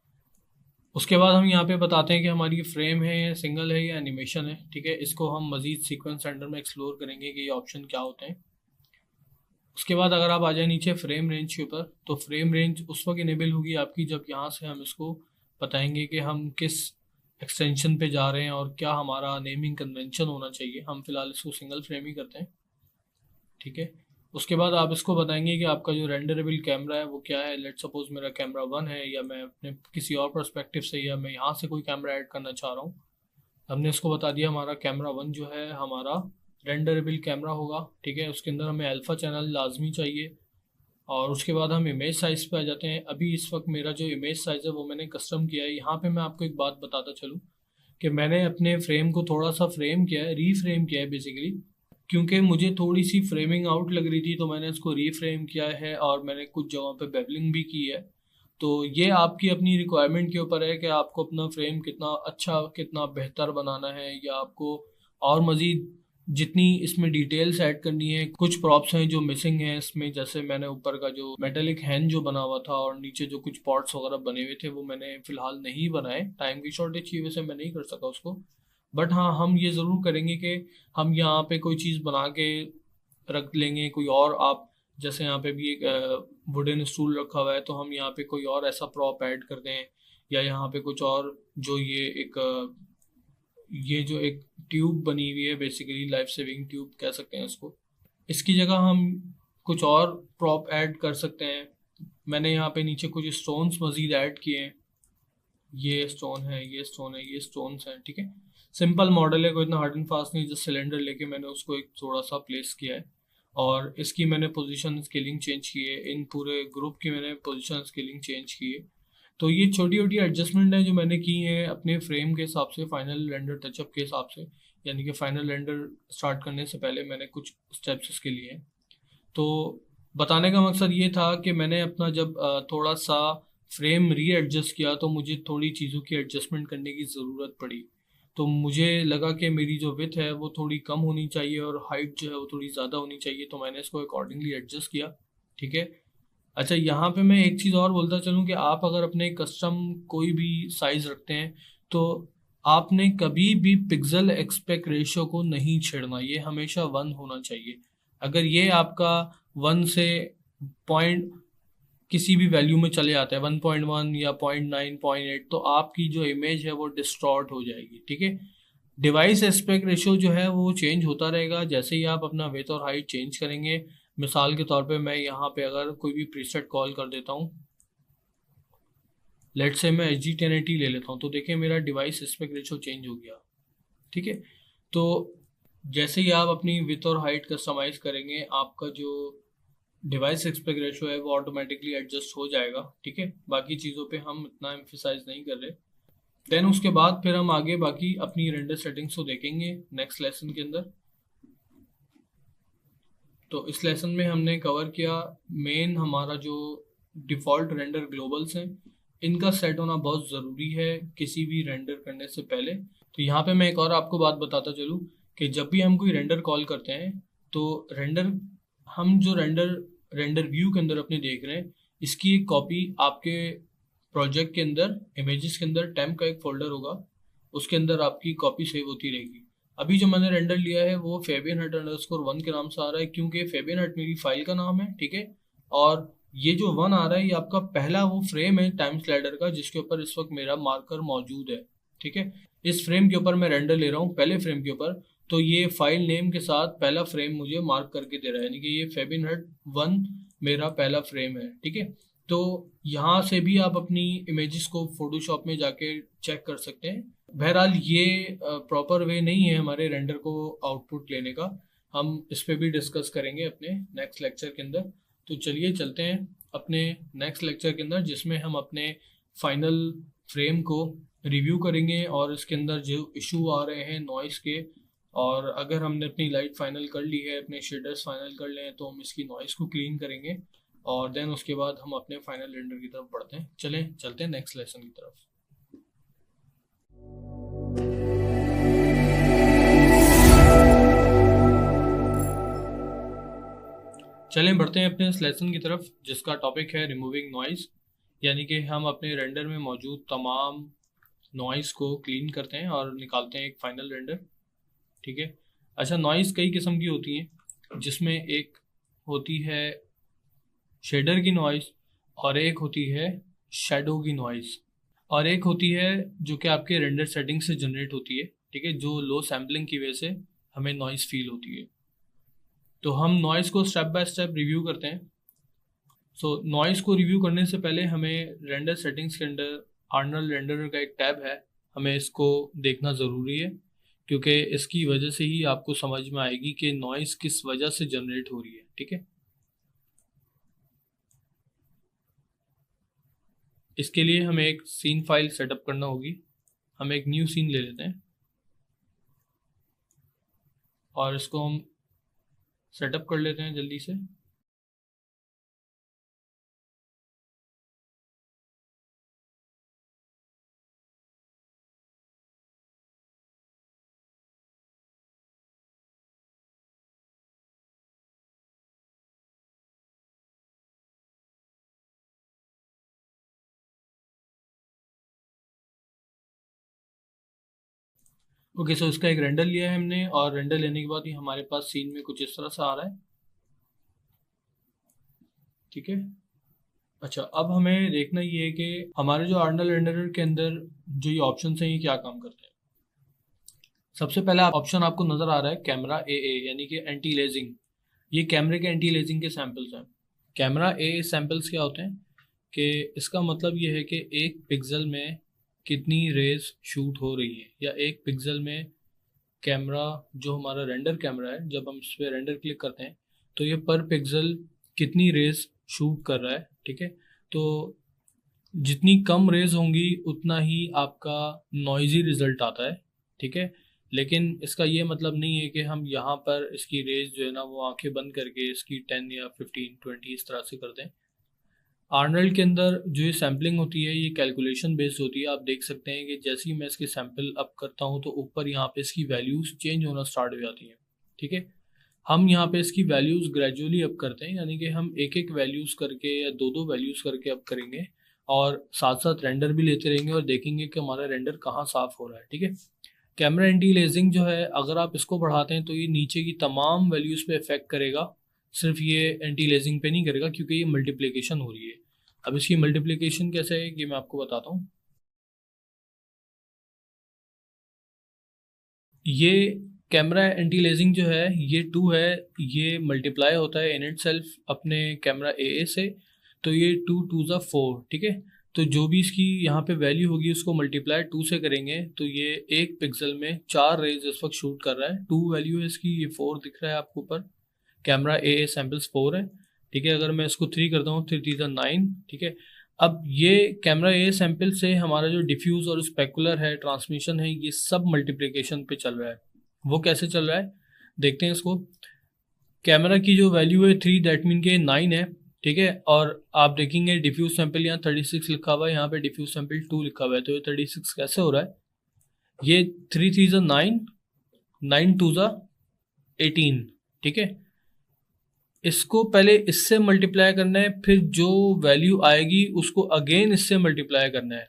उसके बाद हम यहाँ पे बताते हैं कि हमारी फ्रेम है या सिंगल है या एनिमेशन है। ठीक है, इसको हम मज़ीद सीक्वेंस सेंटर में एक्सप्लोर करेंगे कि ये ऑप्शन क्या होते हैं। उसके बाद अगर आप आ जाए नीचे फ्रेम रेंज के ऊपर, तो फ्रेम रेंज उस वक्त इनेबल होगी आपकी जब यहाँ से हम इसको बताएंगे कि हम किस एक्सटेंशन पे जा रहे हैं और क्या हमारा नेमिंग कन्वेंशन होना चाहिए। हम फिलहाल इसको सिंगल फ्रेम ही करते हैं। ठीक है, उसके बाद आप इसको बताएंगे कि आपका जो रेंडरेबल कैमरा है वो क्या है। लेट सपोज मेरा कैमरा 1 है, या मैं अपने किसी और पर्सपेक्टिव से, या मैं यहाँ से कोई कैमरा ऐड करना चाह रहा हूँ। हमने इसको बता दिया हमारा कैमरा 1 जो है हमारा रेंडरेबल कैमरा होगा। ठीक है, उसके अंदर हमें अल्फ़ा चैनल लाजमी चाहिए, और उसके बाद हम इमेज साइज़ पे आ जाते हैं। अभी इस वक्त मेरा जो इमेज साइज़ है वो मैंने कस्टम किया है। यहाँ पे मैं आपको एक बात बताता चलूँ कि मैंने अपने फ्रेम को थोड़ा सा फ्रेम किया है, रीफ्रेम किया है बेसिकली, क्योंकि मुझे थोड़ी सी फ्रेमिंग आउट लग रही थी तो मैंने इसको रीफ्रेम किया है, और मैंने कुछ जगहों पे बेवलिंग भी की है। तो ये आपकी अपनी रिक्वायरमेंट के ऊपर है कि आपको अपना फ्रेम कितना अच्छा, कितना बेहतर बनाना है, या आपको और मज़ीद जितनी इसमें डिटेल्स ऐड करनी है। कुछ प्रॉप्स हैं जो मिसिंग हैं इसमें, जैसे मैंने ऊपर का जो मेटेलिक हैंड जो बना हुआ था और नीचे जो कुछ पॉट्स वगैरह बने हुए थे वो मैंने फ़िलहाल नहीं बनाए, टाइम की शॉर्टेज की वजह से मैं नहीं कर सका उसको। बट हाँ, हम ये ज़रूर करेंगे कि हम यहाँ पे कोई चीज़ बना के रख लेंगे कोई और। आप जैसे यहाँ पे भी एक वुडन स्टूल रखा हुआ है, तो हम यहाँ पे कोई और ऐसा प्रॉप ऐड कर दें, या यहाँ पे कुछ और जो ये जो एक ट्यूब बनी हुई है, बेसिकली लाइफ सेविंग ट्यूब कह सकते हैं इसको, इसकी जगह हम कुछ और प्रॉप ऐड कर सकते हैं। मैंने यहाँ पे नीचे कुछ स्टोन्स मज़ीद ऐड किए हैं। ये स्टोन है, ये स्टोन है, ये स्टोन्स हैं, ठीक है। सिंपल मॉडल है, कोई इतना हार्ड एंड फास्ट नहीं। जस्ट सिलेंडर लेके मैंने उसको एक थोड़ा सा प्लेस किया है और इसकी मैंने पोजीशन स्केलिंग चेंज की है। इन पूरे ग्रुप की मैंने पोजीशन स्केलिंग चेंज की है। तो ये छोटी छोटी एडजस्टमेंट है जो मैंने की है अपने फ्रेम के हिसाब से, फाइनल रेंडर टचअप के हिसाब से, यानी कि फाइनल रेंडर स्टार्ट करने से पहले मैंने कुछ स्टेप्स इसके लिए हैं। तो बताने का मकसद ये था कि मैंने अपना जब थोड़ा सा फ्रेम री एडजस्ट किया तो मुझे थोड़ी चीज़ों की एडजस्टमेंट करने की ज़रूरत पड़ी। तो मुझे लगा कि मेरी जो विथ है वो थोड़ी कम होनी चाहिए और हाइट जो है वो थोड़ी ज़्यादा होनी चाहिए, तो मैंने इसको अकॉर्डिंगली एडजस्ट किया, ठीक है। अच्छा, यहाँ पे मैं एक चीज़ और बोलता चलूँ कि आप अगर अपने कस्टम कोई भी साइज़ रखते हैं तो आपने कभी भी पिक्सल एक्सपेक्ट रेशियो को नहीं छेड़ना, ये हमेशा 1 होना चाहिए। अगर ये आपका 1 से पॉइंट किसी भी वैल्यू में चले जाता है, 1.1 या 0.9 0.8, तो आपकी जो इमेज है वो डिस्टॉर्ट हो जाएगी, ठीक है। डिवाइस एस्पेक्ट रेशियो जो है वो चेंज होता रहेगा जैसे ही आप अपना विड्थ और हाइट चेंज करेंगे। मिसाल के तौर पे मैं यहाँ पे अगर कोई भी प्रीसेट कॉल कर देता हूँ, लेट से मैं HG1080 ले लेता हूँ, तो देखिए मेरा डिवाइस एस्पेक्ट रेशियो चेंज हो गया, ठीक है। तो जैसे ही आप अपनी विड्थ और हाइट कस्टमाइज करेंगे, आपका जो डिवाइस एस्पेक्ट रेशियो है वो ऑटोमेटिकली एडजस्ट हो जाएगा, ठीक है। बाकी चीज़ों पे हम इतना एम्फेसाइज नहीं कर रहे। देन उसके बाद फिर हम आगे बाकी अपनी रेंडर सेटिंग्स को देखेंगे नेक्स्ट लेसन के अंदर। तो इस लेसन में हमने कवर किया मेन हमारा जो डिफ़ॉल्ट रेंडर ग्लोबल्स हैं, इनका सेट होना बहुत ज़रूरी है किसी भी रेंडर करने से पहले। तो यहाँ पे मैं एक और आपको बात बताता चलूँ कि जब भी हम कोई रेंडर कॉल करते हैं तो हम जो रेंडर व्यू के अंदर अपने देख रहे हैं, इसकी एक कॉपी आपके प्रोजेक्ट के अंदर इमेजेस के अंदर टेम्प का एक फोल्डर होगा, उसके अंदर आपकी कॉपी सेव होती रहेगी। अभी जो मैंने रेंडर लिया है वो फेबियन हट अंडरस्कोर 1 के नाम से आ रहा है, क्योंकि फेबियन हट मेरी फाइल का नाम है, ठीक है। और ये जो 1 आ रहा है ये आपका पहला वो फ्रेम है टाइम स्लाइडर का जिसके ऊपर इस वक्त मेरा मार्कर मौजूद है, ठीक है। इस फ्रेम के ऊपर मैं रेंडर ले रहा हूँ, पहले फ्रेम के ऊपर। तो ये फाइल नेम के साथ पहला फ्रेम मुझे मार्क करके दे रहा है, यानी कि ये फेबियन हट 1 मेरा पहला फ्रेम है, ठीक है। तो यहाँ से भी आप अपनी इमेजेस को फोटोशॉप में जाके चेक कर सकते हैं। बहरहाल ये प्रॉपर वे नहीं है हमारे रेंडर को आउटपुट लेने का, हम इस पे भी डिस्कस करेंगे अपने नेक्स्ट लेक्चर के अंदर। तो चलिए चलते हैं अपने नेक्स्ट लेक्चर के अंदर जिसमें हम अपने फाइनल फ्रेम को रिव्यू करेंगे और इसके अंदर जो इशू आ रहे हैं नॉइस के, और अगर हमने अपनी लाइट फाइनल कर ली है, अपने शेडर्स फाइनल कर लिए हैं, तो हम इसकी नॉइस को क्लीन करेंगे और देन उसके बाद हम अपने फाइनल रेंडर की तरफ बढ़ते हैं। चलते हैं नेक्स्ट लेसन की तरफ। चलें बढ़ते हैं अपने इस लेसन की तरफ जिसका टॉपिक है रिमूविंग नॉइज़, यानी कि हम अपने रेंडर में मौजूद तमाम नॉइज़ को क्लीन करते हैं और निकालते हैं एक फाइनल रेंडर, ठीक है। अच्छा, नॉइज़ कई किस्म की होती हैं जिसमें एक होती है शेडर की नॉइज़, और एक होती है शेडो की नॉइज़, और एक होती है जो कि आपके रेंडर सेटिंग से जनरेट होती है, ठीक है, जो लो सैम्पलिंग की वजह से हमें नॉइज़ फील होती है। तो हम नॉइज़ को स्टेप बाय स्टेप रिव्यू करते हैं। सो नॉइज़ को रिव्यू करने से पहले हमें रेंडर सेटिंग्स के अंदर आर्नल रेंडर का एक टैब है, हमें इसको देखना ज़रूरी है क्योंकि इसकी वजह से ही आपको समझ में आएगी कि नॉइज़ किस वजह से जनरेट हो रही है, ठीक है। इसके लिए हमें एक सीन फाइल सेटअप करना होगी। हम एक न्यू सीन ले लेते हैं और इसको हम सेटअप कर लेते हैं जल्दी से। ओके, सो इसका एक रेंडर लिया है हमने और रेंडर लेने के बाद ही हमारे पास सीन में कुछ इस तरह से आ रहा है, ठीक है। अच्छा, अब हमें देखना ये है कि हमारे जो आर्नल रेंडर के अंदर जो ये ऑप्शन हैं ये क्या काम करते हैं। सबसे पहला ऑप्शन आपको नज़र आ रहा है कैमरा AA, यानी कि एंटी लेजिंग। ये कैमरे के एंटी लेजिंग के सैंपल्स हैं। कैमरा ए सैम्पल्स क्या होते हैं कि इसका मतलब ये है कि एक पिक्सल में कितनी रेज शूट हो रही है, या एक पिक्सल में कैमरा जो हमारा रेंडर कैमरा है, जब हम इस पर रेंडर क्लिक करते हैं तो ये पर पिक्सल कितनी रेज शूट कर रहा है। ठीक है, तो जितनी कम रेज होंगी उतना ही आपका नॉइजी रिजल्ट आता है। ठीक है, लेकिन इसका ये मतलब नहीं है कि हम यहाँ पर इसकी रेज जो है ना वो आंखें बंद करके इसकी 10 या 15 20 इस तरह से कर दें। आर्नल्ड के अंदर जो ये सैम्पलिंग होती है ये कैलकुलेशन बेस्ड होती है। आप देख सकते हैं कि जैसे ही मैं इसके सैंपल अप करता हूँ तो ऊपर यहाँ पे इसकी वैल्यूज़ चेंज होना स्टार्ट हो जाती हैं। ठीक है, हम यहाँ पे इसकी वैल्यूज़ ग्रेजुअली अप करते हैं, यानी कि हम एक एक वैल्यूज़ करके या दो दो वैल्यूज़ करके अप करेंगे और साथ साथ रेंडर भी लेते रहेंगे और देखेंगे कि हमारा रेंडर कहाँ साफ़ हो रहा है। ठीक है, कैमरा एंटी लेजिंग जो है अगर आप इसको बढ़ाते हैं तो ये नीचे की तमाम वैल्यूज़ पे इफेक्ट करेगा, सिर्फ ये एंटी लेजिंग पे नहीं करेगा, क्योंकि ये मल्टीप्लिकेशन हो रही है। अब इसकी मल्टीप्लिकेशन कैसे है ये मैं आपको बताता हूँ। ये कैमरा एंटी लेजिंग जो है ये 2 है, ये मल्टीप्लाई होता है इन इट सेल्फ अपने कैमरा ए से, तो ये 2 2 ज़ा 4। ठीक है, तो जो भी इसकी यहाँ पे वैल्यू होगी उसको मल्टीप्लाई 2 से करेंगे तो ये एक पिक्सल में 4 रेज इस वक्त शूट कर रहा है। 2 वैल्यू है इसकी, ये 4 दिख रहा है आपको ऊपर, कैमरा ए सैम्पल्स 4 है। ठीक है, अगर मैं इसको 3 करता हूँ 3 3 9। ठीक है, अब ये कैमरा ए सैंपल से हमारा जो डिफ्यूज और स्पेकुलर है, ट्रांसमिशन है, ये सब मल्टीप्लिकेशन पे चल रहा है। वो कैसे चल रहा है देखते हैं इसको। कैमरा की जो वैल्यू है 3, दैट मीन के 9 है। ठीक है, और आप देखेंगे डिफ्यूज सैंपल यहाँ 36 लिखा हुआ है, यहाँ पे डिफ्यूज सैंपल 2 लिखा हुआ है, तो ये 36 कैसे हो रहा है? ये 3 3 ज़ा 9, 9 2 ज़ा 18। ठीक है, इसको पहले इससे मल्टीप्लाई करना है, फिर जो वैल्यू आएगी उसको अगेन इससे मल्टीप्लाई करना है।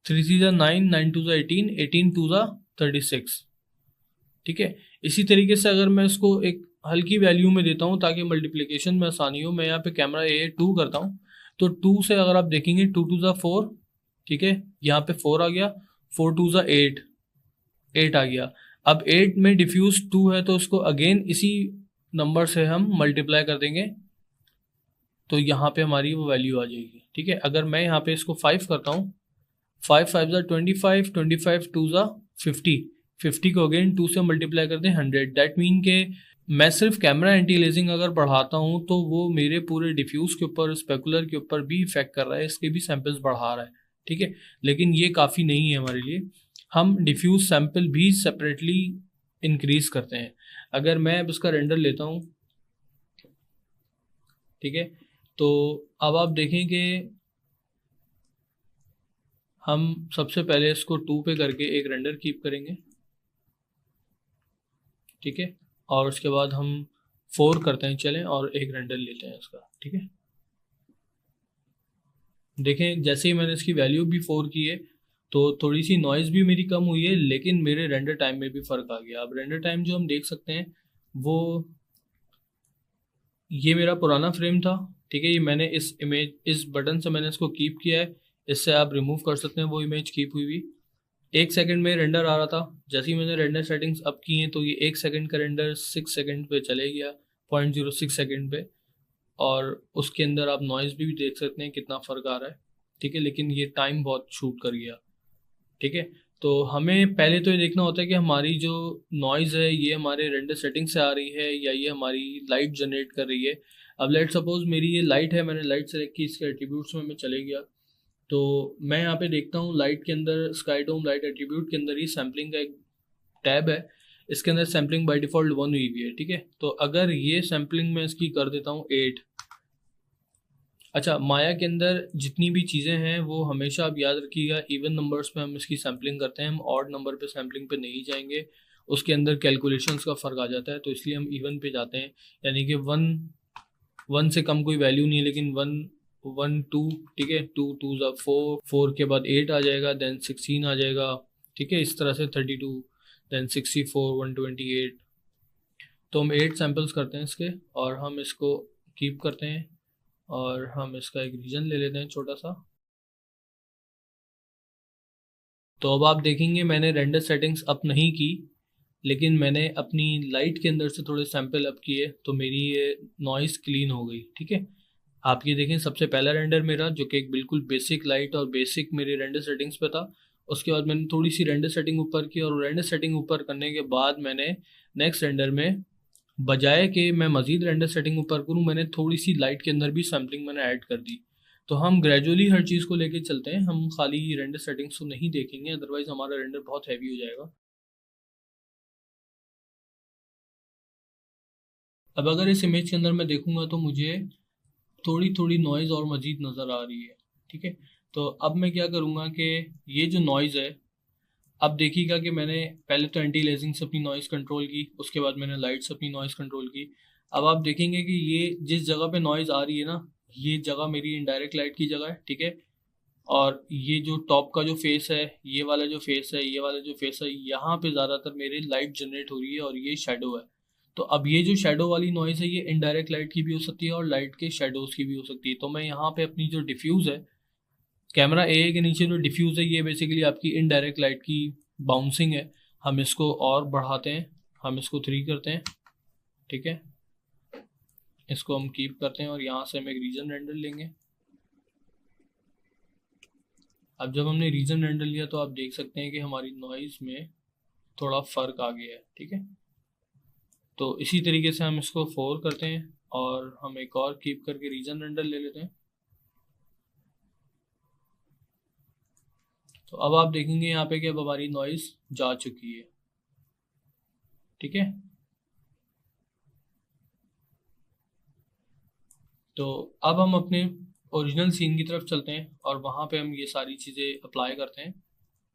3 3 ज़ा 9, 9 2 ज़ा 18, 18 2 ज़ा 36। ठीक है, इसी तरीके से अगर मैं इसको एक हल्की वैल्यू में देता हूँ ताकि मल्टीप्लिकेशन में आसानी हो, मैं यहाँ पे कैमरा ए 2 करता हूँ, तो 2 से अगर आप देखेंगे 2 2 ज़ा 4। ठीक है, यहाँ पे 4 आ गया, 4 2 ज़ा 8, 8 आ गया। अब 8 में डिफ्यूज 2 है तो इसको अगेन इसी नंबर से हम मल्टीप्लाई कर देंगे तो यहाँ पे हमारी वो वैल्यू आ जाएगी। ठीक है, अगर मैं यहाँ पे इसको 5 करता हूँ, 5 5 ज़ा 25, 25 2 ज़ा 50, 50 को अगेन 2 से मल्टीप्लाई कर दें 100। दैट मीन के मैं सिर्फ कैमरा एंटी लेजिंग अगर बढ़ाता हूँ तो वो मेरे पूरे डिफ्यूज के ऊपर, स्पेकुलर के ऊपर भी इफेक्ट कर रहा है, इसके भी सैंपल्स बढ़ा रहा है। ठीक है, लेकिन ये काफ़ी नहीं है हमारे लिए, हम डिफ्यूज सैंपल भी सेपरेटली इंक्रीज करते हैं। अगर मैं अब इसका रेंडर लेता हूँ, ठीक है, तो अब आप देखें कि हम सबसे पहले इसको 2 पे करके एक रेंडर कीप करेंगे। ठीक है, और उसके बाद हम 4 करते हैं, चलें, और एक रेंडर लेते हैं इसका। ठीक है, देखें जैसे ही मैंने इसकी वैल्यू भी 4 की है तो थोड़ी सी नॉइज़ भी मेरी कम हुई है, लेकिन मेरे रेंडर टाइम में भी फ़र्क आ गया। अब रेंडर टाइम जो हम देख सकते हैं वो, ये मेरा पुराना फ्रेम था। ठीक है, ये मैंने इस इमेज, इस बटन से मैंने इसको कीप किया है, इससे आप रिमूव कर सकते हैं वो इमेज कीप हुई हुई। 1 सेकंड में रेंडर आ रहा था, जैसे ही मैंने रेंडर सेटिंग्स अप की हैं तो ये 1 सेकंड का रेंडर 6 सेकंड पे चले गया, 0.06 सेकंड पे, और उसके अंदर आप नॉइज़ भी देख सकते हैं कितना फ़र्क आ रहा है। ठीक है, लेकिन ये टाइम बहुत शूट कर गया। ठीक है, तो हमें पहले तो ये देखना होता है कि हमारी जो नॉइज़ है ये हमारे रेंडर सेटिंग से आ रही है या ये हमारी लाइट जनरेट कर रही है। अब लेट सपोज मेरी ये लाइट है, मैंने लाइट सेलेक्ट की, इसके एट्रीब्यूट्स में मैं चले गया तो मैं यहाँ पे देखता हूँ लाइट के अंदर, स्काई डोम लाइट एट्रीब्यूट के अंदर ही सैम्पलिंग का एक टैब है, इसके अंदर सैम्पलिंग बाय डिफ़ॉल्ट 1 हुई हुई है। ठीक है, तो अगर ये सैम्पलिंग में इसकी कर देता हूँ 8। अच्छा, माया के अंदर जितनी भी चीज़ें हैं वो हमेशा आप याद रखिएगा इवन नंबर्स पे हम इसकी सैम्पलिंग करते हैं, हम ऑड नंबर पे सैम्पलिंग पे नहीं जाएंगे, उसके अंदर कैलकुलेशंस का फ़र्क आ जाता है, तो इसलिए हम इवन पे जाते हैं। यानी कि 1 से कम कोई वैल्यू नहीं है, लेकिन 1 1 2। ठीक है, 2 2 ज़ा 4, 4 के बाद 8 आ जाएगा, देन 16 आ जाएगा। ठीक है, इस तरह से 32, देन 64, 128। तो हम 8 सैम्पल्स करते हैं इसके, और हम इसको कीप करते हैं, और हम इसका एक रीजन ले लेते हैं छोटा सा। तो अब आप देखेंगे मैंने रेंडर सेटिंग्स अप नहीं की, लेकिन मैंने अपनी लाइट के अंदर से थोड़े सैंपल अप किए तो मेरी ये नॉइज़ क्लीन हो गई। ठीक है, आप ये देखें, सबसे पहला रेंडर मेरा जो कि एक बिल्कुल बेसिक लाइट और बेसिक मेरे रेंडर सेटिंग्स पे था, उसके बाद मैंने थोड़ी सी रेंडर सेटिंग ऊपर की, और रेंडर सेटिंग ऊपर करने के बाद मैंने नेक्स्ट रेंडर में, बजाय कि मैं मज़ीद रेंडर सेटिंग ऊपर करूँ, मैंने थोड़ी सी लाइट के अंदर भी सैम्पलिंग मैंने ऐड कर दी। तो हम ग्रेजुअली हर चीज़ को लेके चलते हैं, हम खाली रेंडर सेटिंग्स को नहीं देखेंगे, अदरवाइज हमारा रेंडर बहुत हैवी हो जाएगा। अब अगर इस इमेज के अंदर मैं देखूंगा तो मुझे थोड़ी थोड़ी नॉइज़ और मज़ीद नज़र आ रही है। ठीक है, तो अब मैं क्या करूँगा कि ये जो नॉइज़ है, अब देखिएगा कि मैंने पहले तो एंटी लेजिंग से अपनी नॉइज़ कंट्रोल की, उसके बाद मैंने लाइट से अपनी नॉइज़ कंट्रोल की। अब आप देखेंगे कि ये जिस जगह पे नॉइज़ आ रही है ना, ये जगह मेरी इनडायरेक्ट लाइट की जगह है। ठीक है, और ये जो टॉप का जो फेस है, ये वाला जो फेस है, ये वाला जो फेस है, यहाँ पे ज़्यादातर मेरी लाइट जनरेट हो रही है और ये शेडो है। तो अब ये जो शेडो वाली नॉइज़ है, ये इनडायरेक्ट लाइट की भी हो सकती है और लाइट के शेडोज़ की भी हो सकती है। तो मैं यहाँ पे अपनी जो डिफ्यूज़ है, कैमरा ए के नीचे जो डिफ्यूज़ है, ये बेसिकली आपकी इनडायरेक्ट लाइट की बाउंसिंग है। हम इसको और बढ़ाते हैं, हम इसको 3 करते हैं। ठीक है, इसको हम कीप करते हैं और यहाँ से हम एक रीजन रेंडर लेंगे। अब जब हमने रीजन रेंडर लिया तो आप देख सकते हैं कि हमारी नॉइज़ में थोड़ा फ़र्क आ गया है। ठीक है, तो इसी तरीके से हम इसको 4 करते हैं और हम एक और कीप करके रीजन रेंडर ले लेते हैं। तो अब आप देखेंगे यहाँ पे कि अब हमारी नॉइज़ जा चुकी है। ठीक है, तो अब हम अपने ओरिजिनल सीन की तरफ चलते हैं और वहाँ पे हम ये सारी चीज़ें अप्लाई करते हैं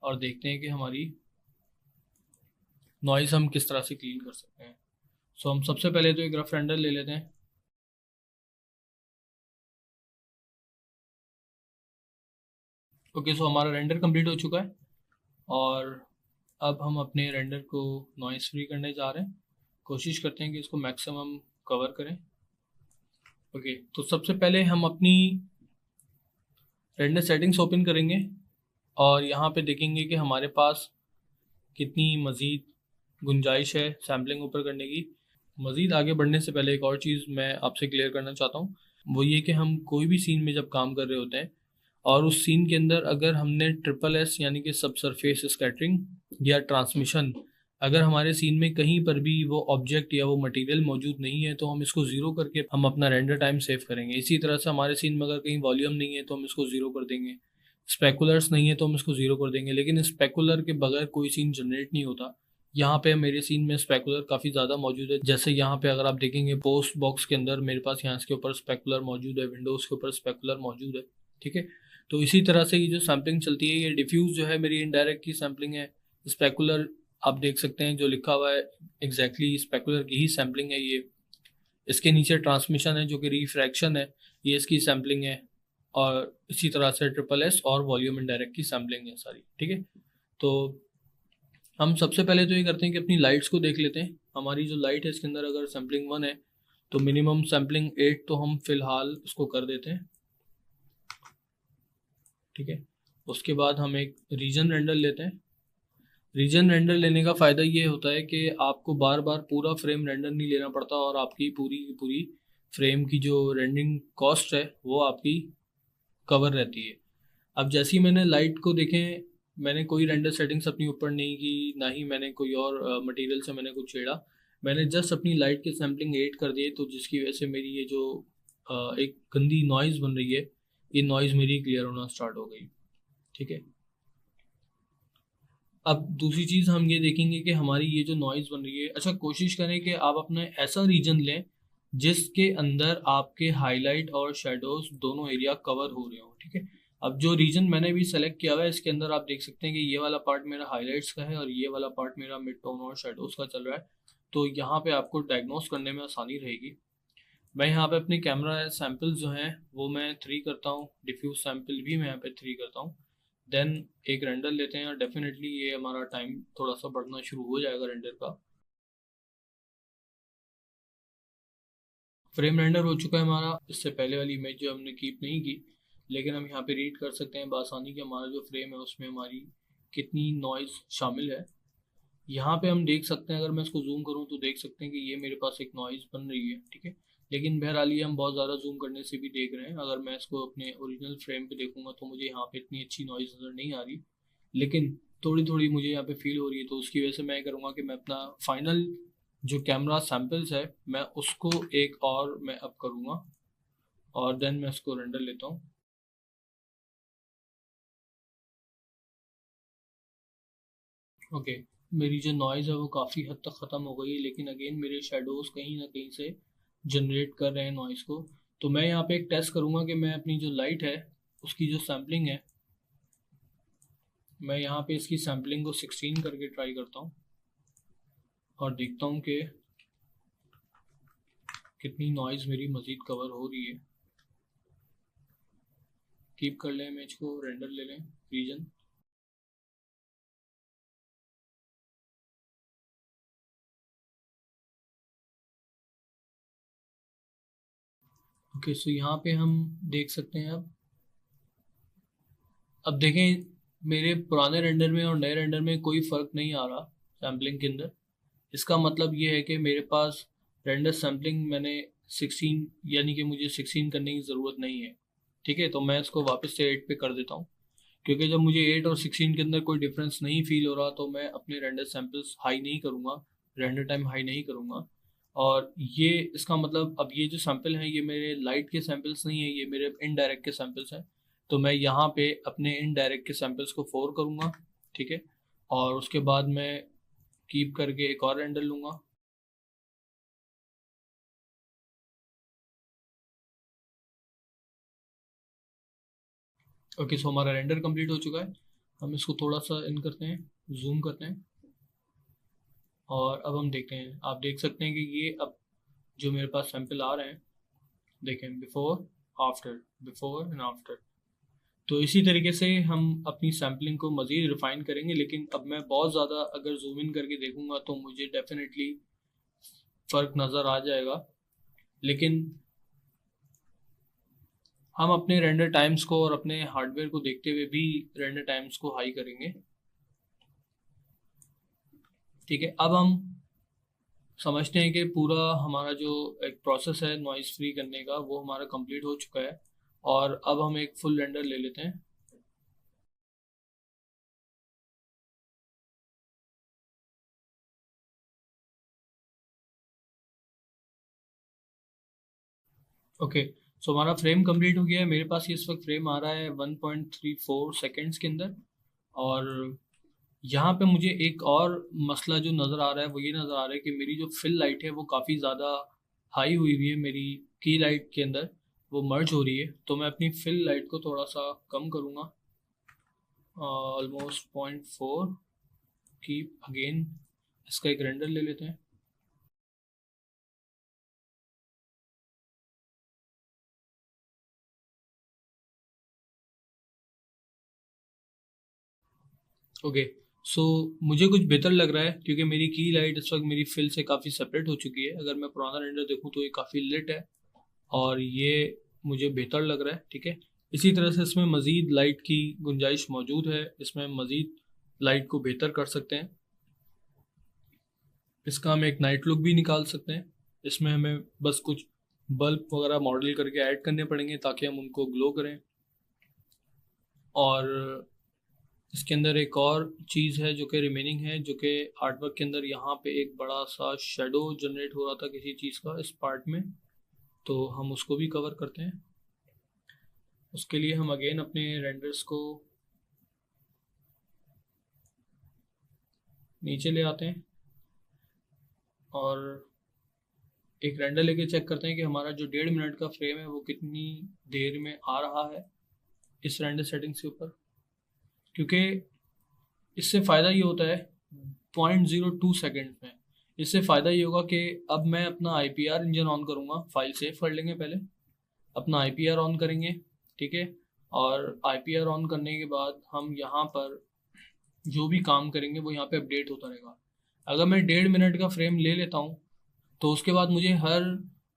और देखते हैं कि हमारी नॉइज़ हम किस तरह से क्लीन कर सकते हैं। सो हम सबसे पहले तो एक रफ रेंडर ले लेते हैं। ओके, सो हमारा रेंडर कंप्लीट हो चुका है और अब हम अपने रेंडर को नॉइज़ फ्री करने जा रहे हैं। कोशिश करते हैं कि इसको मैक्सिमम कवर करें। ओके, तो सबसे पहले हम अपनी रेंडर सेटिंग्स ओपन करेंगे और यहाँ पे देखेंगे कि हमारे पास कितनी मज़ीद गुंजाइश है सैम्पलिंग ऊपर करने की। मज़ीद आगे बढ़ने से पहले एक और चीज़ मैं आपसे क्लियर करना चाहता हूँ, वो ये कि हम कोई भी सीन में जब काम कर रहे होते हैं और उस सीन के अंदर अगर हमने ट्रिपल एस यानी कि सब सरफेस स्कैटरिंग या ट्रांसमिशन, अगर हमारे सीन में कहीं पर भी वो ऑब्जेक्ट या वो मटेरियल मौजूद नहीं है तो हम इसको ज़ीरो करके हम अपना रेंडर टाइम सेव करेंगे। इसी तरह से हमारे सीन में अगर कहीं वॉल्यूम नहीं है तो हम इसको ज़ीरो कर देंगे, स्पेकुलर्स नहीं है तो हम इसको ज़ीरो कर देंगे। लेकिन स्पेकुलर के बगैर कोई सीन जनरेट नहीं होता। यहाँ पे मेरे सीन में स्पेकुलर काफ़ी ज़्यादा मौजूद है। जैसे यहाँ पे अगर आप देखेंगे पोस्ट बॉक्स के अंदर मेरे पास यहाँ इसके ऊपर स्पेकुलर मौजूद है, विंडोज़ के ऊपर स्पेकुलर मौजूद है। ठीक है, तो इसी तरह से ये जो सैम्पलिंग चलती है, ये डिफ्यूज़ जो है मेरी इनडायरेक्ट की सैम्पलिंग है। स्पेकुलर आप देख सकते हैं जो लिखा हुआ है, एग्जैक्टली स्पेकुलर की ही सैम्पलिंग है ये। इसके नीचे ट्रांसमिशन है जो कि रिफ्रैक्शन है, ये इसकी सैम्पलिंग है। और इसी तरह से ट्रिपल एस और वॉल्यूम इनडायरेक्ट की सैम्पलिंग है सारी। ठीक है, तो हम सबसे पहले तो ये करते हैं कि अपनी लाइट्स को देख लेते हैं। हमारी जो लाइट है इसके अंदर अगर सैम्पलिंग 1 है तो मिनिमम सैम्पलिंग 8 तो हम फिलहाल इसको कर देते हैं। ठीक है, उसके बाद हम एक रीजन रेंडर लेते हैं। रीजन रेंडर लेने का फ़ायदा ये होता है कि आपको बार बार पूरा फ्रेम रेंडर नहीं लेना पड़ता और आपकी पूरी की पूरी फ्रेम की जो रेंडरिंग कॉस्ट है वो आपकी कवर रहती है। अब जैसे ही मैंने लाइट को देखें, मैंने कोई रेंडर सेटिंग्स अपनी ऊपर नहीं की, ना ही मैंने कोई और मटेरियल से मैंने कुछ छेड़ा। मैंने जस्ट अपनी लाइट के सैम्पलिंग 8 कर दिए, तो जिसकी वजह से मेरी ये जो एक गंदी नॉइज़ बन रही है, ये नॉइज़ मेरी क्लियर होना स्टार्ट हो गई। ठीक है, अब दूसरी चीज़ हम ये देखेंगे कि हमारी ये जो नॉइज़ बन रही है, अच्छा कोशिश करें कि आप अपना ऐसा रीजन लें जिसके अंदर आपके हाईलाइट और शेडोज़ दोनों एरिया कवर हो रहे हो। ठीक है, अब जो रीजन मैंने भी सेलेक्ट किया हुआ है इसके अंदर आप देख सकते हैं कि ये वाला पार्ट मेरा हाईलाइट्स का है और ये वाला पार्ट मेरा मिड टोन और शेडोज़ का चल रहा है। तो यहाँ पे आपको डायग्नोस करने में आसानी रहेगी। मैं यहाँ पे अपने कैमरा सैम्पल्स जो हैं वो मैं 3 करता हूँ, डिफ्यूज सैम्पल भी मैं यहाँ पे 3 करता हूँ। देन एक रेंडर लेते हैं और डेफिनेटली ये हमारा टाइम थोड़ा सा बढ़ना शुरू हो जाएगा रेंडर का। फ्रेम रेंडर हो चुका है हमारा। इससे पहले वाली इमेज जो हमने कीप नहीं की, लेकिन हम यहाँ पे रीड कर सकते हैं बआसानी कि हमारा जो फ्रेम है उसमें हमारी कितनी नॉइज़ शामिल है। यहाँ पे हम देख सकते हैं, अगर मैं इसको जूम करूँ तो देख सकते हैं कि ये मेरे पास एक नॉइज़ बन रही है। ठीक है, लेकिन बहरहाल ये हम बहुत ज़्यादा जूम करने से भी देख रहे हैं। अगर मैं इसको अपने ओरिजिनल फ्रेम पे देखूंगा तो मुझे यहाँ पे इतनी अच्छी नॉइज़ नज़र नहीं आ रही, लेकिन थोड़ी थोड़ी मुझे यहाँ पे फील हो रही है। तो उसकी वजह से मैं करूँगा कि मैं अपना फाइनल जो कैमरा सैम्पल्स है मैं उसको एक और मैं अप करूँगा और देन मैं इसको रेंडर लेता हूँ। ओके, मेरी जो नॉइज़ है वो काफ़ी हद तक ख़त्म हो गई है, लेकिन अगेन मेरे शेडोज़ कहीं ना कहीं से जनरेट कर रहे हैं नॉइज़ को। तो मैं यहाँ पे एक टेस्ट करूँगा कि मैं अपनी जो लाइट है उसकी जो सैम्पलिंग है, मैं यहाँ पे इसकी सैम्पलिंग को 16 करके ट्राई करता हूँ और देखता हूँ कि कितनी नॉइज़ मेरी मज़ीद कवर हो रही है। कीप कर लें इमेज को, रेंडर ले लें रीजन। ओके, सो यहाँ पे हम देख सकते हैं। अब देखें, मेरे पुराने रेंडर में और नए रेंडर में कोई फ़र्क नहीं आ रहा सैम्पलिंग के अंदर। इसका मतलब ये है कि मेरे पास रेंडर सैम्पलिंग मैंने 16, यानी कि मुझे 16 करने की ज़रूरत नहीं है। ठीक है, तो मैं इसको वापस से 8 पे कर देता हूँ, क्योंकि जब मुझे 8 और 16 के अंदर कोई डिफरेंस नहीं फील हो रहा तो मैं अपने रेंडर सैम्पल्स हाई नहीं करूँगा, रेंडर टाइम हाई नहीं करूँगा। और ये इसका मतलब अब ये जो सैंपल हैं ये मेरे लाइट के सैंपल्स नहीं है, ये मेरे इनडायरेक्ट के सैंपल्स हैं। तो मैं यहाँ पे अपने इनडायरेक्ट के सैंपल्स को 4 करूँगा। ठीक है, और उसके बाद मैं कीप करके एक और रेंडर लूँगा। ओके, सो हमारा रेंडर कंप्लीट हो चुका है। हम इसको थोड़ा सा इन करते हैं, जूम करते हैं, और अब हम देखते हैं। आप देख सकते हैं कि ये अब जो मेरे पास सैंपल आ रहे हैं, देखें before after, before and after. तो इसी तरीके से हम अपनी सैम्पलिंग को मज़ीद रिफ़ाइन करेंगे, लेकिन अब मैं बहुत ज़्यादा अगर जूम इन करके देखूंगा तो मुझे डेफिनेटली फ़र्क नज़र आ जाएगा। लेकिन हम अपने रेंडर टाइम्स को और अपने हार्डवेयर को देखते हुए भी रेंडर टाइम्स को हाई करेंगे। ठीक है, अब हम समझते हैं कि पूरा हमारा जो एक प्रोसेस है नॉइज़ फ्री करने का वो हमारा कंप्लीट हो चुका है। और अब हम एक फुल रेंडर ले लेते हैं। ओके, सो हमारा फ्रेम कंप्लीट हो गया है। मेरे पास ये इस वक्त फ्रेम आ रहा है 1.34 सेकेंड्स के अंदर। और यहाँ पे मुझे एक और मसला जो नज़र आ रहा है वो ये नज़र आ रहा है कि मेरी जो फिल लाइट है वो काफ़ी ज़्यादा हाई हुई हुई है मेरी की लाइट के अंदर, वो मर्ज हो रही है। तो मैं अपनी फिल लाइट को थोड़ा सा कम करूँगा, ऑलमोस्ट 0.4। कीप अगेन इसका एक रेंडर ले लेते हैं। ओके, सो मुझे कुछ बेहतर लग रहा है क्योंकि मेरी की लाइट इस वक्त मेरी फिल से काफ़ी सेपरेट हो चुकी है। अगर मैं पुराना रेंडर देखूँ तो ये काफ़ी लिट है और ये मुझे बेहतर लग रहा है। ठीक है, इसी तरह से इसमें मज़ीद लाइट की गुंजाइश मौजूद है, इसमें मज़ीद लाइट को बेहतर कर सकते हैं। इसका हम एक नाइट लुक भी निकाल सकते हैं। इसमें हमें बस कुछ बल्ब वगैरह मॉडल करके ऐड करने पड़ेंगे ताकि हम उनको ग्लो करें। और इसके अंदर एक और चीज़ है जो कि रिमेनिंग है, जो कि आर्टवर्क के अंदर यहाँ पे एक बड़ा सा शेडो जनरेट हो रहा था किसी चीज़ का इस पार्ट में, तो हम उसको भी कवर करते हैं। उसके लिए हम अगेन अपने रेंडर्स को नीचे ले आते हैं और एक रेंडर लेके चेक करते हैं कि हमारा जो 1.5 मिनट का फ्रेम है वो कितनी देर में आ रहा है इस रेंडर सेटिंग्स के ऊपर। क्योंकि इससे फ़ायदा ये होता है 0.02 सेकेंड में, इससे फ़ायदा ये होगा कि अब मैं अपना IPR इंजन ऑन करूँगा। फाइल सेव कर लेंगे पहले, अपना IPR ऑन करेंगे। ठीक है, और IPR ऑन करने के बाद हम यहाँ पर जो भी काम करेंगे वो यहाँ पे अपडेट होता रहेगा। अगर मैं 1.5 मिनट का फ्रेम ले लेता हूँ तो उसके बाद मुझे हर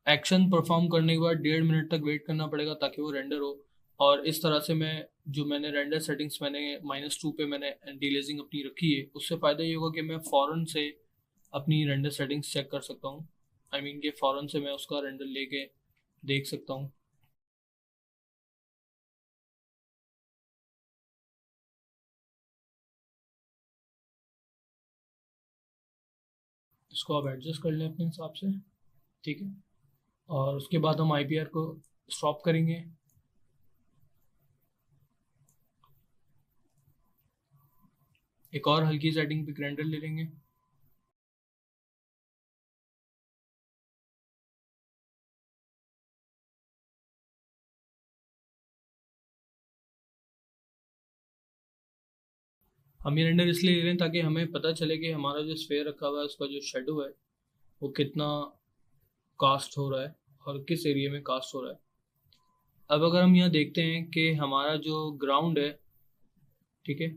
एक्शन परफॉर्म करने के बाद 1.5 मिनट तक वेट करना पड़ेगा ताकि वो रेंडर हो। और इस तरह से मैं जो मैंने रेंडर सेटिंग्स मैंने -2 पे मैंने डीलेजिंग अपनी रखी है, उससे फ़ायदा ये होगा कि मैं फ़ौरन से अपनी रेंडर सेटिंग्स चेक कर सकता हूँ। आई मीन कि फ़ौरन से मैं उसका रेंडर लेके देख सकता हूँ। इसको आप एडजस्ट कर लें अपने हिसाब से, ठीक है। और उसके बाद हम IPR को स्टॉप करेंगे। एक और हल्की सेटिंग पे रेंडर ले लेंगे। हम ये रेंडर इसलिए ले रहे हैं ताकि हमें पता चले कि हमारा जो स्फेयर रखा हुआ है उसका जो शेडो है वो कितना कास्ट हो रहा है और किस एरिया में कास्ट हो रहा है। अब अगर हम यहाँ देखते हैं कि हमारा जो ग्राउंड है, ठीक है,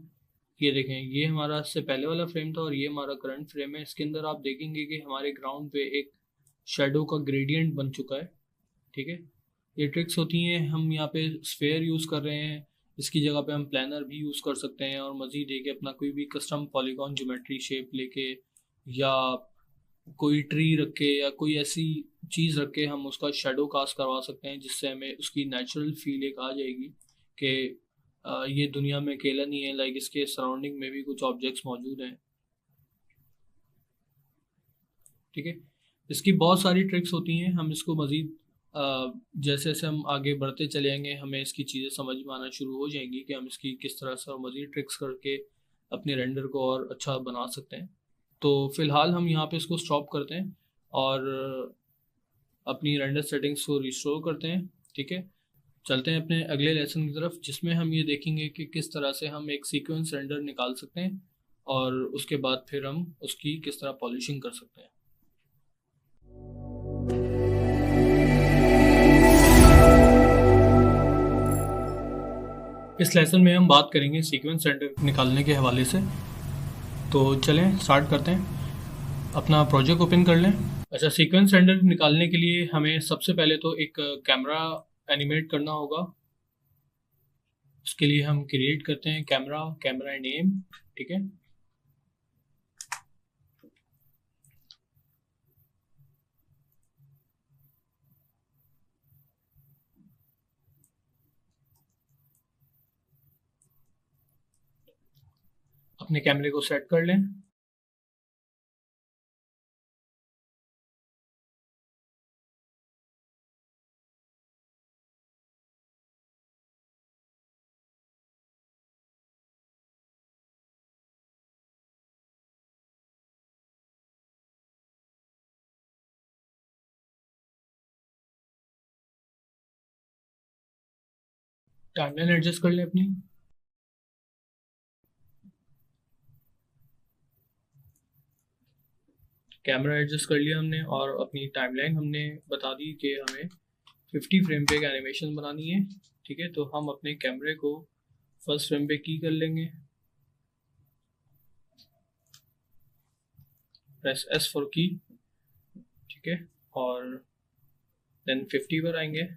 ये देखें, ये हमारा इससे पहले वाला फ्रेम था और ये हमारा करंट फ्रेम है। इसके अंदर आप देखेंगे कि हमारे ग्राउंड पे एक शेडो का ग्रेडियंट बन चुका है, ठीक है। ये ट्रिक्स होती हैं, हम यहाँ पे स्फेयर यूज़ कर रहे हैं, इसकी जगह पे हम प्लानर भी यूज़ कर सकते हैं और मज़ीद एक अपना कोई भी कस्टम पॉलीगॉन ज्योमेट्री शेप लेके या कोई ट्री रख के या कोई ऐसी चीज़ रख के हम उसका शेडो कास्ट करवा सकते हैं, जिससे हमें उसकी नेचुरल फील एक आ जाएगी कि ये दुनिया में अकेला नहीं है, लाइक इसके सराउंडिंग में भी कुछ ऑब्जेक्ट्स मौजूद हैं, ठीक है। इसकी बहुत सारी ट्रिक्स होती हैं, हम इसको मज़ीद जैसे जैसे हम आगे बढ़ते चले जाएंगे हमें इसकी चीज़ें समझ में आना शुरू हो जाएंगी कि हम इसकी किस तरह से और मज़ीद ट्रिक्स करके अपने रेंडर को और अच्छा बना सकते हैं। तो फ़िलहाल हम यहाँ पे इसको स्टॉप करते हैं और अपनी रेंडर सेटिंग्स को रिस्टोर करते हैं, ठीक है। चलते हैं अपने अगले लेसन की तरफ, जिसमें हम ये देखेंगे कि किस तरह से हम एक सीक्वेंस रेंडर निकाल सकते हैं और उसके बाद फिर हम उसकी किस तरह पॉलिशिंग कर सकते हैं। इस लेसन में हम बात करेंगे सीक्वेंस रेंडर निकालने के हवाले से। तो चलें स्टार्ट करते हैं, अपना प्रोजेक्ट ओपन कर लें। अच्छा, सीक्वेंस रेंडर निकालने के लिए हमें सबसे पहले तो एक कैमरा एनिमेट करना होगा। उसके लिए हम क्रिएट करते हैं कैमरा नेम, ठीक है। अपने कैमरे को सेट कर लें। टाइमलाइन एडजस्ट कर लें अपनी। कैमरा एडजस्ट कर लिया हमने और अपनी टाइमलाइन हमने बता दी कि हमें 50 फ्रेम पे एक एनिमेशन बनानी है, ठीक है। तो हम अपने कैमरे को फर्स्ट फ्रेम पे की कर लेंगे, प्रेस S फॉर की, ठीक है, और देन 50 पर आएंगे।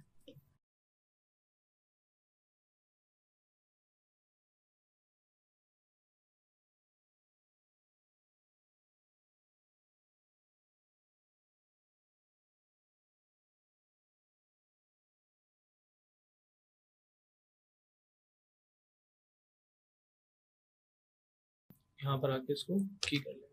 यहाँ पर आके इसको की कर लेंगे।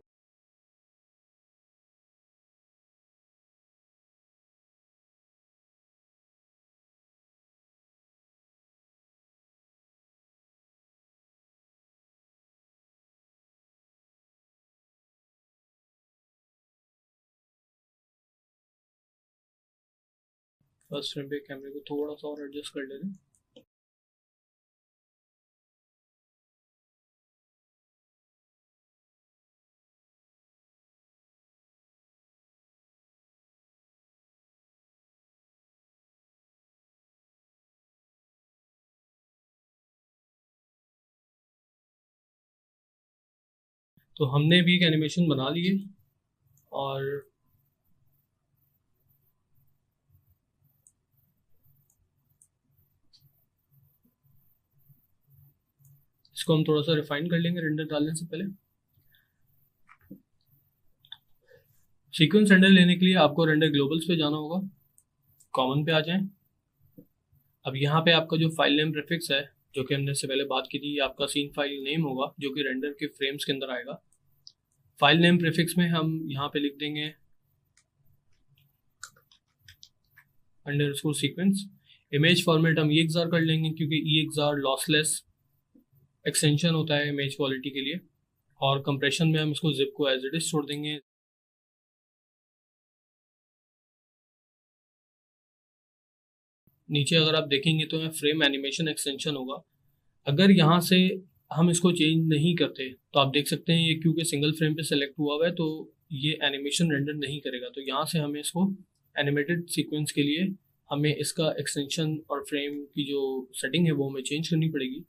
फर्स्ट फ्रेम पे कैमरे को थोड़ा सा और एडजस्ट कर लेते हैं। तो हमने भी एक एनिमेशन बना ली है और इसको हम थोड़ा सा रिफाइन कर लेंगे रेंडर डालने से पहले। सीक्वेंस रेंडर लेने के लिए आपको रेंडर ग्लोबल्स पे जाना होगा, कॉमन पे आ जाएं। अब यहाँ पे आपका जो फाइल नेम प्रीफिक्स है जो कि हमने इससे पहले बात की थी, आपका सीन फाइल नेम होगा जो कि रेंडर के फ्रेम्स के अंदर आएगा। फाइल नेम प्रीफिक्स में हम यहाँ पे लिख देंगे अंडरस्कोर सीक्वेंस। इमेज फॉर्मेट हम EXR कर लेंगे क्योंकि EXR लॉसलेस एक्सटेंशन होता है इमेज क्वालिटी के लिए। और कंप्रेशन में हम इसको जिप को एज इट इज छोड़ देंगे। नीचे अगर आप देखेंगे तो यहाँ फ्रेम एनिमेशन एक्सटेंशन होगा। अगर यहाँ से हम इसको चेंज नहीं करते तो आप देख सकते हैं ये क्योंकि सिंगल फ्रेम पे सेलेक्ट हुआ हुआ है तो ये एनिमेशन रेंडर नहीं करेगा। तो यहाँ से हमें इसको एनिमेटेड सीक्वेंस के लिए हमें इसका एक्सटेंशन और फ्रेम की जो सेटिंग है वो हमें चेंज करनी पड़ेगी।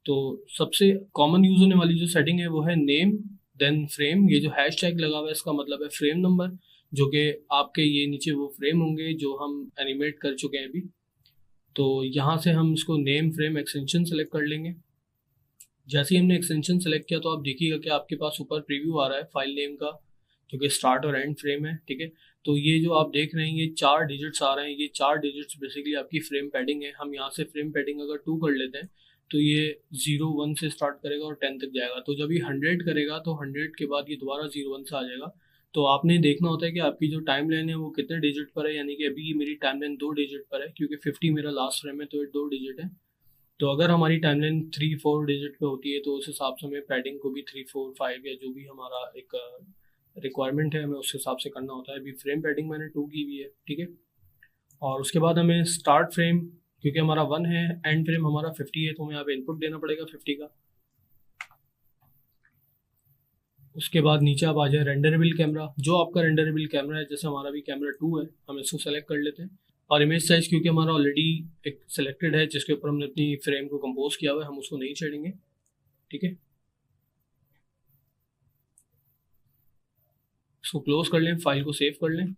तो सबसे कॉमन यूज होने वाली जो सेटिंग है वो है नेम देन फ्रेम। ये जो हैश टैग लगा हुआ है इसका मतलब है फ्रेम नंबर, जो कि आपके ये नीचे वो फ्रेम होंगे जो हम एनिमेट कर चुके हैं अभी। तो यहाँ से हम इसको नेम फ्रेम एक्सटेंशन सेलेक्ट कर लेंगे। जैसे ही हमने एक्सटेंशन सेलेक्ट किया तो आप देखिएगा कि आपके पास ऊपर प्रीव्यू आ रहा है फाइल नेम का जो कि स्टार्ट और एंड फ्रेम है, ठीक है। तो ये जो आप देख रहे हैं ये 4 डिजिट्स आ रहे हैं, ये 4 डिजिट्स बेसिकली आपकी फ्रेम पैडिंग है। हम यहाँ से फ्रेम पैडिंग अगर 2 कर लेते हैं तो ये 0 1 से स्टार्ट करेगा और 10 तक जाएगा। तो जब ये 100 करेगा तो 100 के बाद ये दोबारा 0 1 से आ जाएगा। तो आपने देखना होता है कि आपकी जो टाइम लाइन है वो कितने डिजिट पर है, यानी कि अभी मेरी टाइम लाइन 2 डिजिट पर है क्योंकि 50 मेरा लास्ट फ्रेम है तो ये 2 डिजिट है। तो अगर हमारी टाइमलाइन 3-4 डिजिट पे होती है तो उस हिसाब से हमें पैडिंग को भी 3-4-5 या जो भी हमारा एक रिक्वायरमेंट है हमें उस हिसाब से करना होता है। अभी फ्रेम पैडिंग मैंने 2 की हुई है, ठीक है। और उसके बाद हमें स्टार्ट फ्रेम क्योंकि हमारा 1 है, एंड फ्रेम हमारा 50 है तो हमें यहाँ पे इनपुट देना पड़ेगा 50 का। उसके बाद नीचे आप आ जाए रेंडरेबल कैमरा। जो आपका रेंडरेबल कैमरा है, जैसे हमारा भी कैमरा 2 है, हम इसको सेलेक्ट कर लेते हैं। और इमेज साइज क्योंकि हमारा ऑलरेडी एक सिलेक्टेड है जिसके ऊपर हमने अपनी फ्रेम को कंपोज किया हुआ है, हम उसको नहीं छेड़ेंगे, ठीक है। इसको क्लोज कर लें, फाइल को सेव कर लें।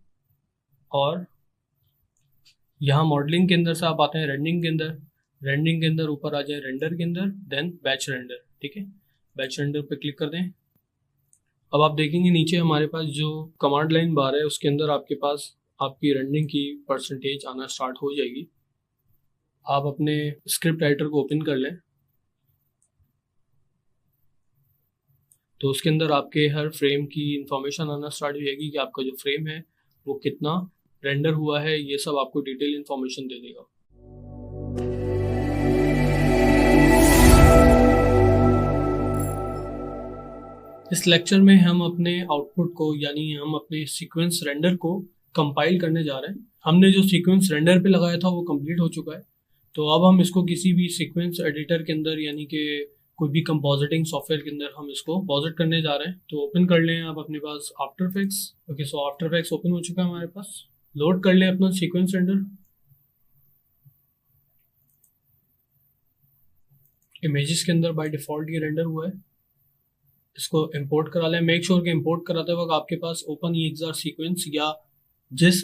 और यहाँ मॉडलिंग के अंदर से आप आते हैं रेंडरिंग के अंदर। रेंडरिंग के अंदर ऊपर आ जाए रेंडर के अंदर, देन बैच रेंडर, ठीक है। बैच रेंडर पे क्लिक कर दें। अब आप देखेंगे नीचे हमारे पास जो कमांड लाइन बार है उसके अंदर आपके पास आपकी रेंडरिंग की परसेंटेज आना स्टार्ट हो जाएगी। आप अपने स्क्रिप्ट राइटर को ओपन कर लें तो उसके अंदर आपके हर फ्रेम की इंफॉर्मेशन आना स्टार्ट हो जाएगी कि आपका जो फ्रेम है वो कितना रेंडर हुआ है, ये सब आपको डिटेल इंफॉर्मेशन दे देगा। इस लेक्चर में हम अपने आउटपुट को यानी हम अपने सीक्वेंस रेंडर को कंपाइल करने जा रहे हैं। हमने जो सीक्वेंस रेंडर पे लगाया था वो कंप्लीट हो चुका है। तो अब हम इसको किसी भी सीक्वेंस एडिटर के अंदर यानी कि कोई भी कंपोजिटिंग सॉफ्टवेयर के अंदर हम इसको कंपोजिट करने जा रहे हैं। तो ओपन कर लें आप अपने पास after effects. Okay, so after effects open हो चुका है हमारे पास। लोड कर लें अपना सीक्वेंस रेंडर। इमेजेस के अंदर बाय डिफॉल्ट ये रेंडर हुआ है, इसको इंपोर्ट करा लें। मेक श्योर कि इंपोर्ट कराते वक्त आपके पास ओपन EXR सीक्वेंस या जिस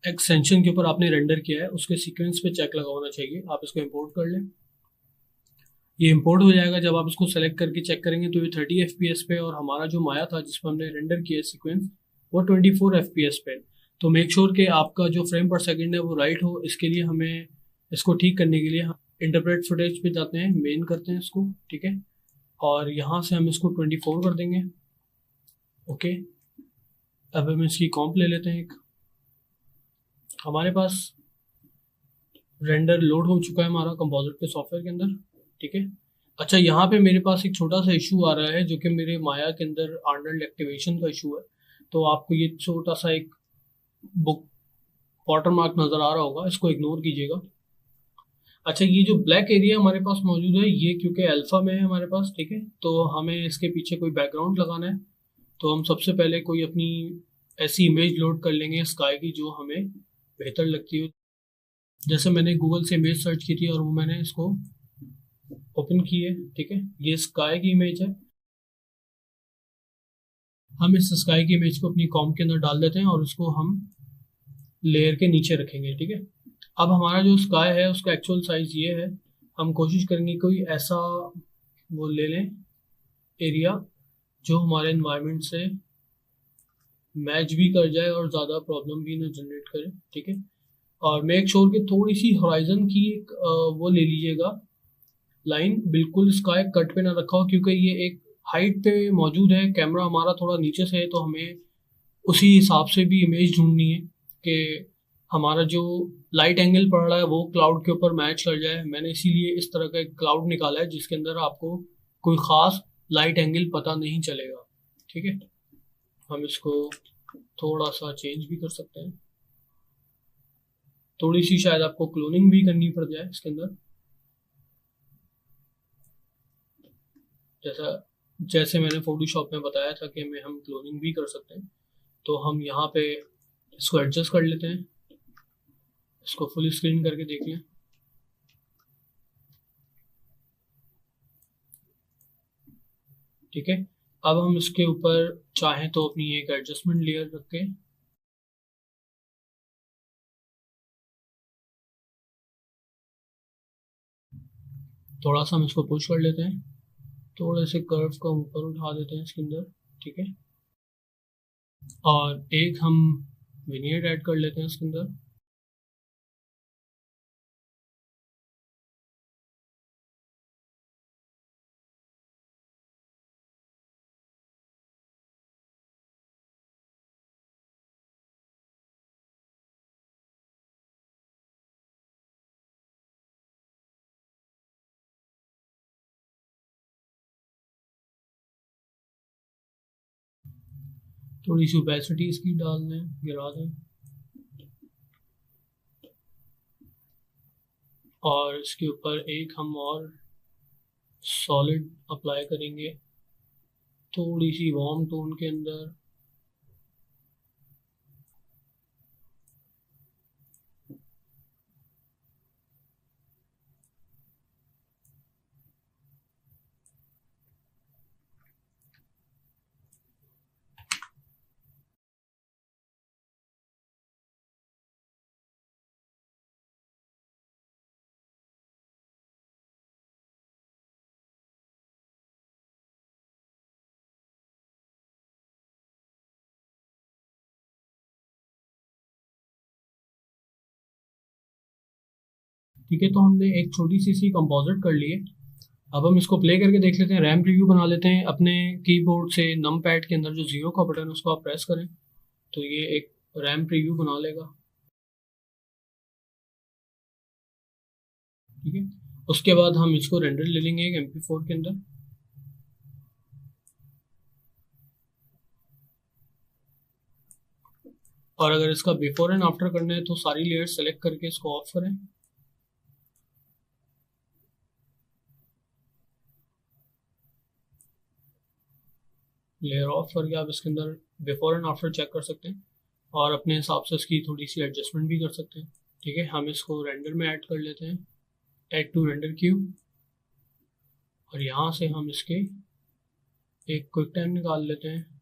एक्सटेंशन के ऊपर आपने रेंडर किया है उसके सीक्वेंस पे चेक लगा होना चाहिए। आप इसको इंपोर्ट कर लें। ये इंपोर्ट हो जाएगा। जब आप इसको सेलेक्ट करके चेक करेंगे तो ये 30 FPS पे, और हमारा जो माया था जिस पर हमने रेंडर किया सीक्वेंस वो 24 FPS पे। तो मेक श्योर कि आपका जो फ्रेम पर सेकंड है वो राइट हो। इसके लिए हमें इसको ठीक करने के लिए इंटरप्रेट फुटेज पे जाते हैं, मेन करते हैं इसको, ठीक है। और यहाँ से हम इसको 24 कर देंगे। ओके, अब हम इसकी कॉम्प ले लेते हैं। एक हमारे पास रेंडर लोड हो चुका है हमारा कंपोजिट के सॉफ्टवेयर के अंदर, ठीक है। अच्छा, यहाँ पे मेरे पास एक छोटा सा इशू आ रहा है जो कि मेरे माया के अंदर आर्नल्ड एक्टिवेशन का इशू है। तो आपको ये छोटा सा एक बुक वाटर मार्क नज़र आ रहा होगा, इसको इग्नोर कीजिएगा। अच्छा, ये जो ब्लैक एरिया हमारे पास मौजूद है ये क्योंकि अल्फा में है हमारे पास, ठीक है। तो हमें इसके पीछे कोई बैकग्राउंड लगाना है। तो हम सबसे पहले कोई अपनी ऐसी इमेज लोड कर लेंगे स्काई की जो हमें बेहतर लगती हो। जैसे मैंने गूगल से इमेज सर्च की थी और वो मैंने इसको ओपन की है, ठीक है। ये स्काई की इमेज है। हम इस स्काई की इमेज को अपनी कॉम के अंदर डाल देते हैं और उसको हम लेयर के नीचे रखेंगे, ठीक है। अब हमारा जो स्काई है उसका एक्चुअल साइज ये है। हम कोशिश करेंगे कोई ऐसा वो ले लें एरिया जो हमारे एनवायरनमेंट से मैच भी कर जाए और ज़्यादा प्रॉब्लम भी ना जनरेट करे, ठीक है। और मेक श्योर कि थोड़ी सी होराइजन की एक वो ले लीजिएगा लाइन, बिल्कुल स्काई कट पे ना रखा हो, क्योंकि ये एक हाइट पे मौजूद है, कैमरा हमारा थोड़ा नीचे से है, तो हमें उसी हिसाब से भी इमेज ढूंढनी है कि हमारा जो लाइट एंगल पड़ रहा है वो क्लाउड के ऊपर मैच कर जाए। मैंने इसीलिए इस तरह का एक क्लाउड निकाला है जिसके अंदर आपको कोई ख़ास लाइट एंगल पता नहीं चलेगा, ठीक है। हम इसको थोड़ा सा चेंज भी कर सकते हैं, थोड़ी सी शायद आपको क्लोनिंग भी करनी पड़ जाए इसके अंदर, जैसा जैसे मैंने फोटोशॉप में बताया था कि हम क्लोनिंग भी कर सकते हैं। तो हम यहाँ पे इसको एडजस्ट कर लेते हैं, इसको फुल स्क्रीन करके देख लें। ठीक है, अब हम इसके ऊपर चाहें तो अपनी एक एडजस्टमेंट लेयर रख के थोड़ा सा हम इसको पुश कर लेते हैं, थोड़े से कर्व को ऊपर उठा देते हैं इसके अंदर, ठीक है। और एक हम विनियर्ड ऐड कर लेते हैं इसके अंदर। थोड़ी सी ओपेसिटी इसकी डाल दें, गिरा दें, और इसके ऊपर एक हम और सॉलिड अप्लाई करेंगे, थोड़ी सी वार्म टोन के अंदर। ठीक है, तो हमने एक छोटी सी सी कंपोजिट कर ली है। अब हम इसको प्ले करके देख लेते हैं, रैम प्रीव्यू बना लेते हैं अपने कीबोर्ड से। नम पैड के अंदर जो जीरो का बटन है उसको आप प्रेस करें तो ये एक रैम प्रीव्यू बना लेगा, ठीक है। उसके बाद हम इसको रेंडर ले लेंगे एक MP4 के अंदर। और अगर इसका बिफोर एंड आफ्टर करना है तो सारी लेयर सेलेक्ट करके इसको ऑफ करें। लेयर ऑफ करके आप इसके अंदर बिफोर एंड आफ्टर चेक कर सकते हैं और अपने हिसाब से इसकी थोड़ी सी एडजस्टमेंट भी कर सकते हैं, ठीक है। हम इसको रेंडर में ऐड कर लेते हैं, ऐड टू रेंडर क्यूब, और यहाँ से हम इसके एक क्विक टाइम निकाल लेते हैं।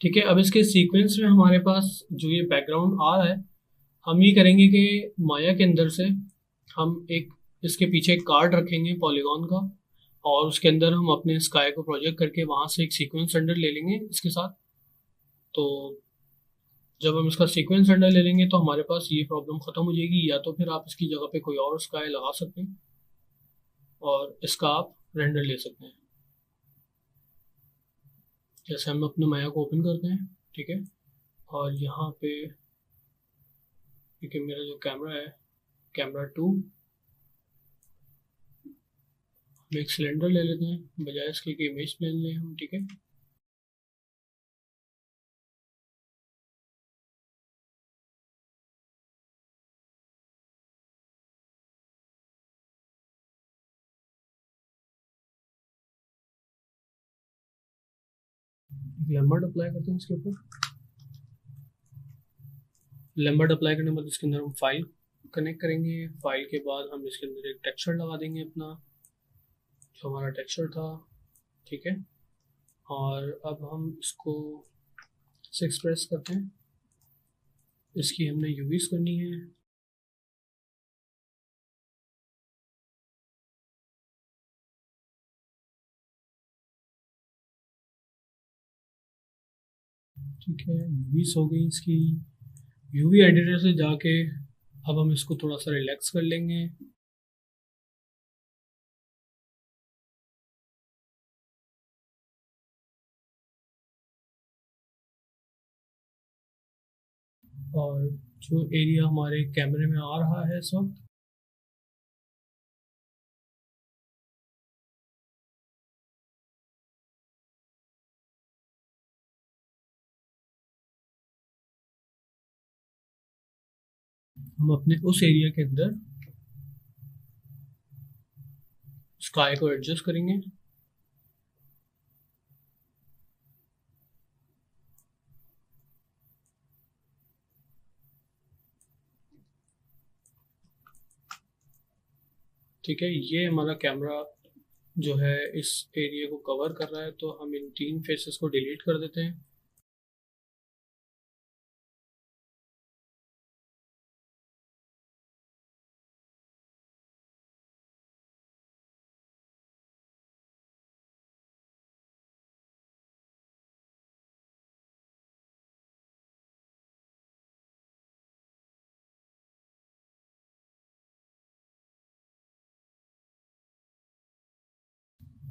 ठीक है, अब इसके सीक्वेंस में हमारे पास जो ये बैकग्राउंड आ रहा है, हम ये करेंगे कि माया के अंदर से हम एक इसके पीछे एक कार्ड रखेंगे पॉलीगॉन का, और उसके अंदर हम अपने स्काई को प्रोजेक्ट करके वहाँ से एक सीक्वेंस रेंडर ले लेंगे इसके साथ। तो जब हम इसका सीक्वेंस रेंडर ले लेंगे तो हमारे पास ये प्रॉब्लम ख़त्म हो जाएगी, या तो फिर आप इसकी जगह पे कोई और स्काई लगा सकते हैं और इसका आप रेंडर ले सकते हैं। जैसे हम अपने माया को ओपन करते हैं, ठीक है, और यहाँ पे क्योंकि मेरा जो कैमरा है कैमरा 2, हम एक सिलेंडर ले लेते हैं बजाय इसके कि इमेज प्लेन लें हम, ठीक है। लैम्बर्ट अप्लाई करते हैं इसके ऊपर। लैम्बर्ट अप्लाई करने के बाद इसके अंदर हम फाइल कनेक्ट करेंगे, फाइल के बाद हम इसके अंदर एक टेक्सचर लगा देंगे अपना, जो हमारा टेक्सचर था, ठीक है। और अब हम इसको से एक्सप्रेस करते हैं। इसकी हमने यूवीज करनी है। ठीक है, यूवीज हो गई इसकी। यूवी एडिटर से जाके अब हम इसको थोड़ा सा रिलैक्स कर लेंगे। और जो एरिया हमारे कैमरे में आ रहा है इस वक्त, हम अपने उस एरिया के अंदर स्काई को एडजस्ट करेंगे। ठीक है, ये हमारा कैमरा जो है इस एरिया को कवर कर रहा है, तो हम इन 3 फेसेस को डिलीट कर देते हैं।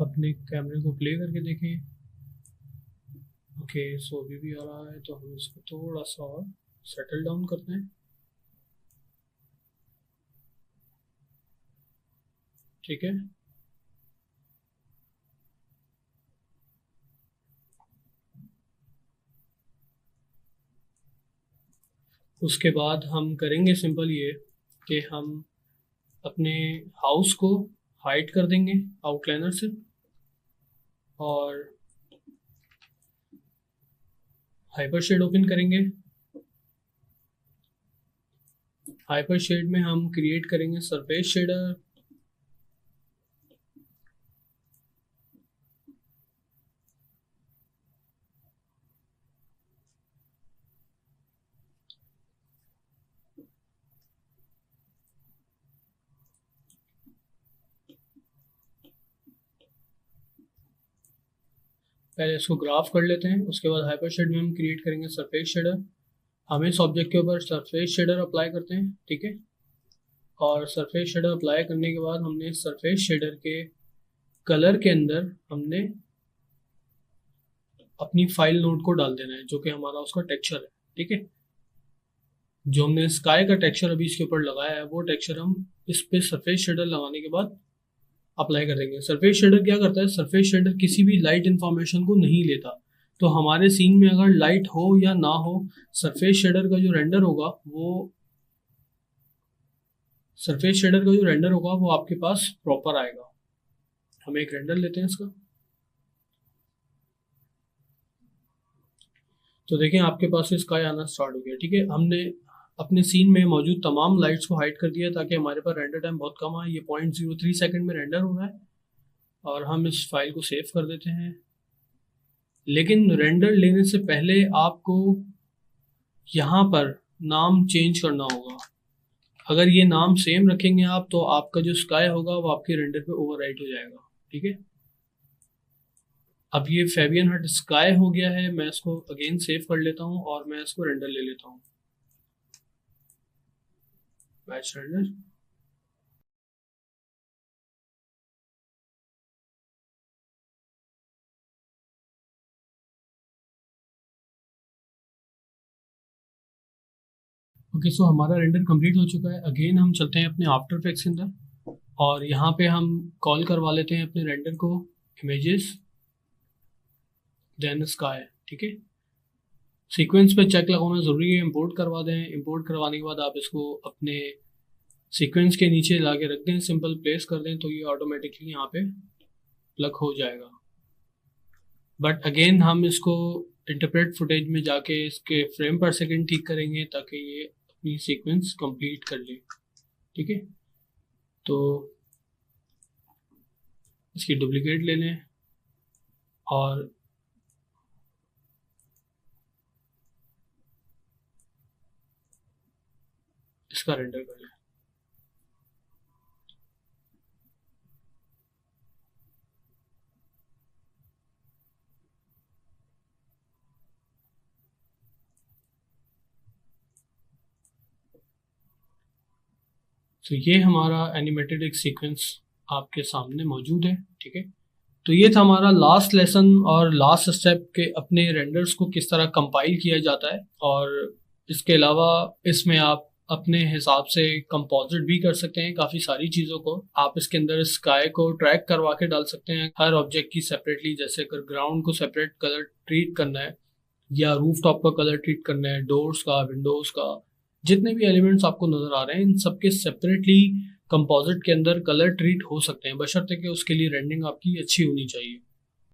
अपने कैमरे को प्ले करके देखें। ओके, सो अभी भी आ रहा है, तो हम इसको थोड़ा सा और सेटल डाउन करते हैं। ठीक है, उसके बाद हम करेंगे सिंपल ये कि हम अपने हाउस को हाइड कर देंगे आउटलाइनर से, और हाइपर शेड ओपन करेंगे। हाइपर शेड में हम क्रिएट करेंगे सरफेस शेडर। पहले इसको ग्राफ कर लेते हैं, उसके बाद हाइपर शेड में हम क्रिएट करेंगे सरफेस शेडर। हम इस ऑब्जेक्ट के ऊपर सरफेस शेडर अप्लाई करते हैं, ठीक है। और सरफेस शेडर अप्लाई करने के बाद हमने सरफेस शेडर के कलर के अंदर हमने अपनी फाइल नोड को डाल देना है, जो कि हमारा उसका टेक्सचर है, ठीक है। जो हमने स्काई का टेक्सचर अभी इसके ऊपर लगाया है, वो टेक्सचर हम इस पे सरफेस शेडर लगाने के बाद अप्लाई कर देंगे। सरफेस शेडर क्या करता है, सरफेस शेडर किसी भी लाइट इंफॉर्मेशन को नहीं लेता। तो हमारे सीन में अगर लाइट हो या ना हो, सरफेस शेडर का जो रेंडर होगा वो आपके पास प्रॉपर आएगा। हम एक रेंडर लेते हैं इसका। तो देखें, आपके पास स्काई आना स्टार्ट हो गया, ठीक है। हमने अपने सीन में मौजूद तमाम लाइट्स को हाइड कर दिया ताकि हमारे पास रेंडर टाइम बहुत कम आए। ये 0.03 सेकंड में रेंडर हो रहा है, और हम इस फाइल को सेव कर देते हैं। लेकिन रेंडर लेने से पहले आपको यहाँ पर नाम चेंज करना होगा। अगर ये नाम सेम रखेंगे आप, तो आपका जो स्काई होगा वो आपके रेंडर पे ओवरराइट हो जाएगा, ठीक है। अब ये फेबियन हट स्काई हो गया है। मैं इसको अगेन सेव कर लेता हूँ और मैं इसको रेंडर ले लेता हूँ, मैच रेंडर। ओके, सो हमारा रेंडर कंप्लीट हो चुका है। अगेन हम चलते हैं अपने आफ्टर इफेक्ट्स के अंदर, और यहाँ पे हम कॉल करवा लेते हैं अपने रेंडर को इमेजेस देन स्काई, ठीक है। सीक्वेंस पे चेक लगाना ज़रूरी है, इंपोर्ट करवा दें। इंपोर्ट करवाने के बाद आप इसको अपने सीक्वेंस के नीचे ला के रख दें, सिंपल प्लेस कर दें, तो ये ऑटोमेटिकली यहाँ पे प्लग हो जाएगा। बट अगेन हम इसको इंटरप्रेट फुटेज में जाके इसके फ्रेम पर सेकंड ठीक करेंगे ताकि ये अपनी सीक्वेंस कंप्लीट कर ले, ठीक है। तो इसकी डुप्लीकेट ले लें और इसका रेंडर कर लें। तो ये हमारा एनिमेटेड एक सीक्वेंस आपके सामने मौजूद है, ठीक है। तो ये था हमारा लास्ट लेसन और लास्ट स्टेप के अपने रेंडर्स को किस तरह कंपाइल किया जाता है। और इसके अलावा इसमें आप अपने हिसाब से कंपोजिट भी कर सकते हैं काफ़ी सारी चीज़ों को। आप इसके अंदर स्काई को ट्रैक करवा के डाल सकते हैं हर ऑब्जेक्ट की सेपरेटली, जैसे अगर ग्राउंड को सेपरेट कलर ट्रीट करना है या रूफ टॉप का कलर ट्रीट करना है, डोर्स का, विंडोज़ का, जितने भी एलिमेंट्स आपको नज़र आ रहे हैं इन सबके सेपरेटली कंपोजिट के अंदर कलर ट्रीट हो सकते हैं, बशर्ते कि उसके लिए रेंडरिंग आपकी अच्छी होनी चाहिए।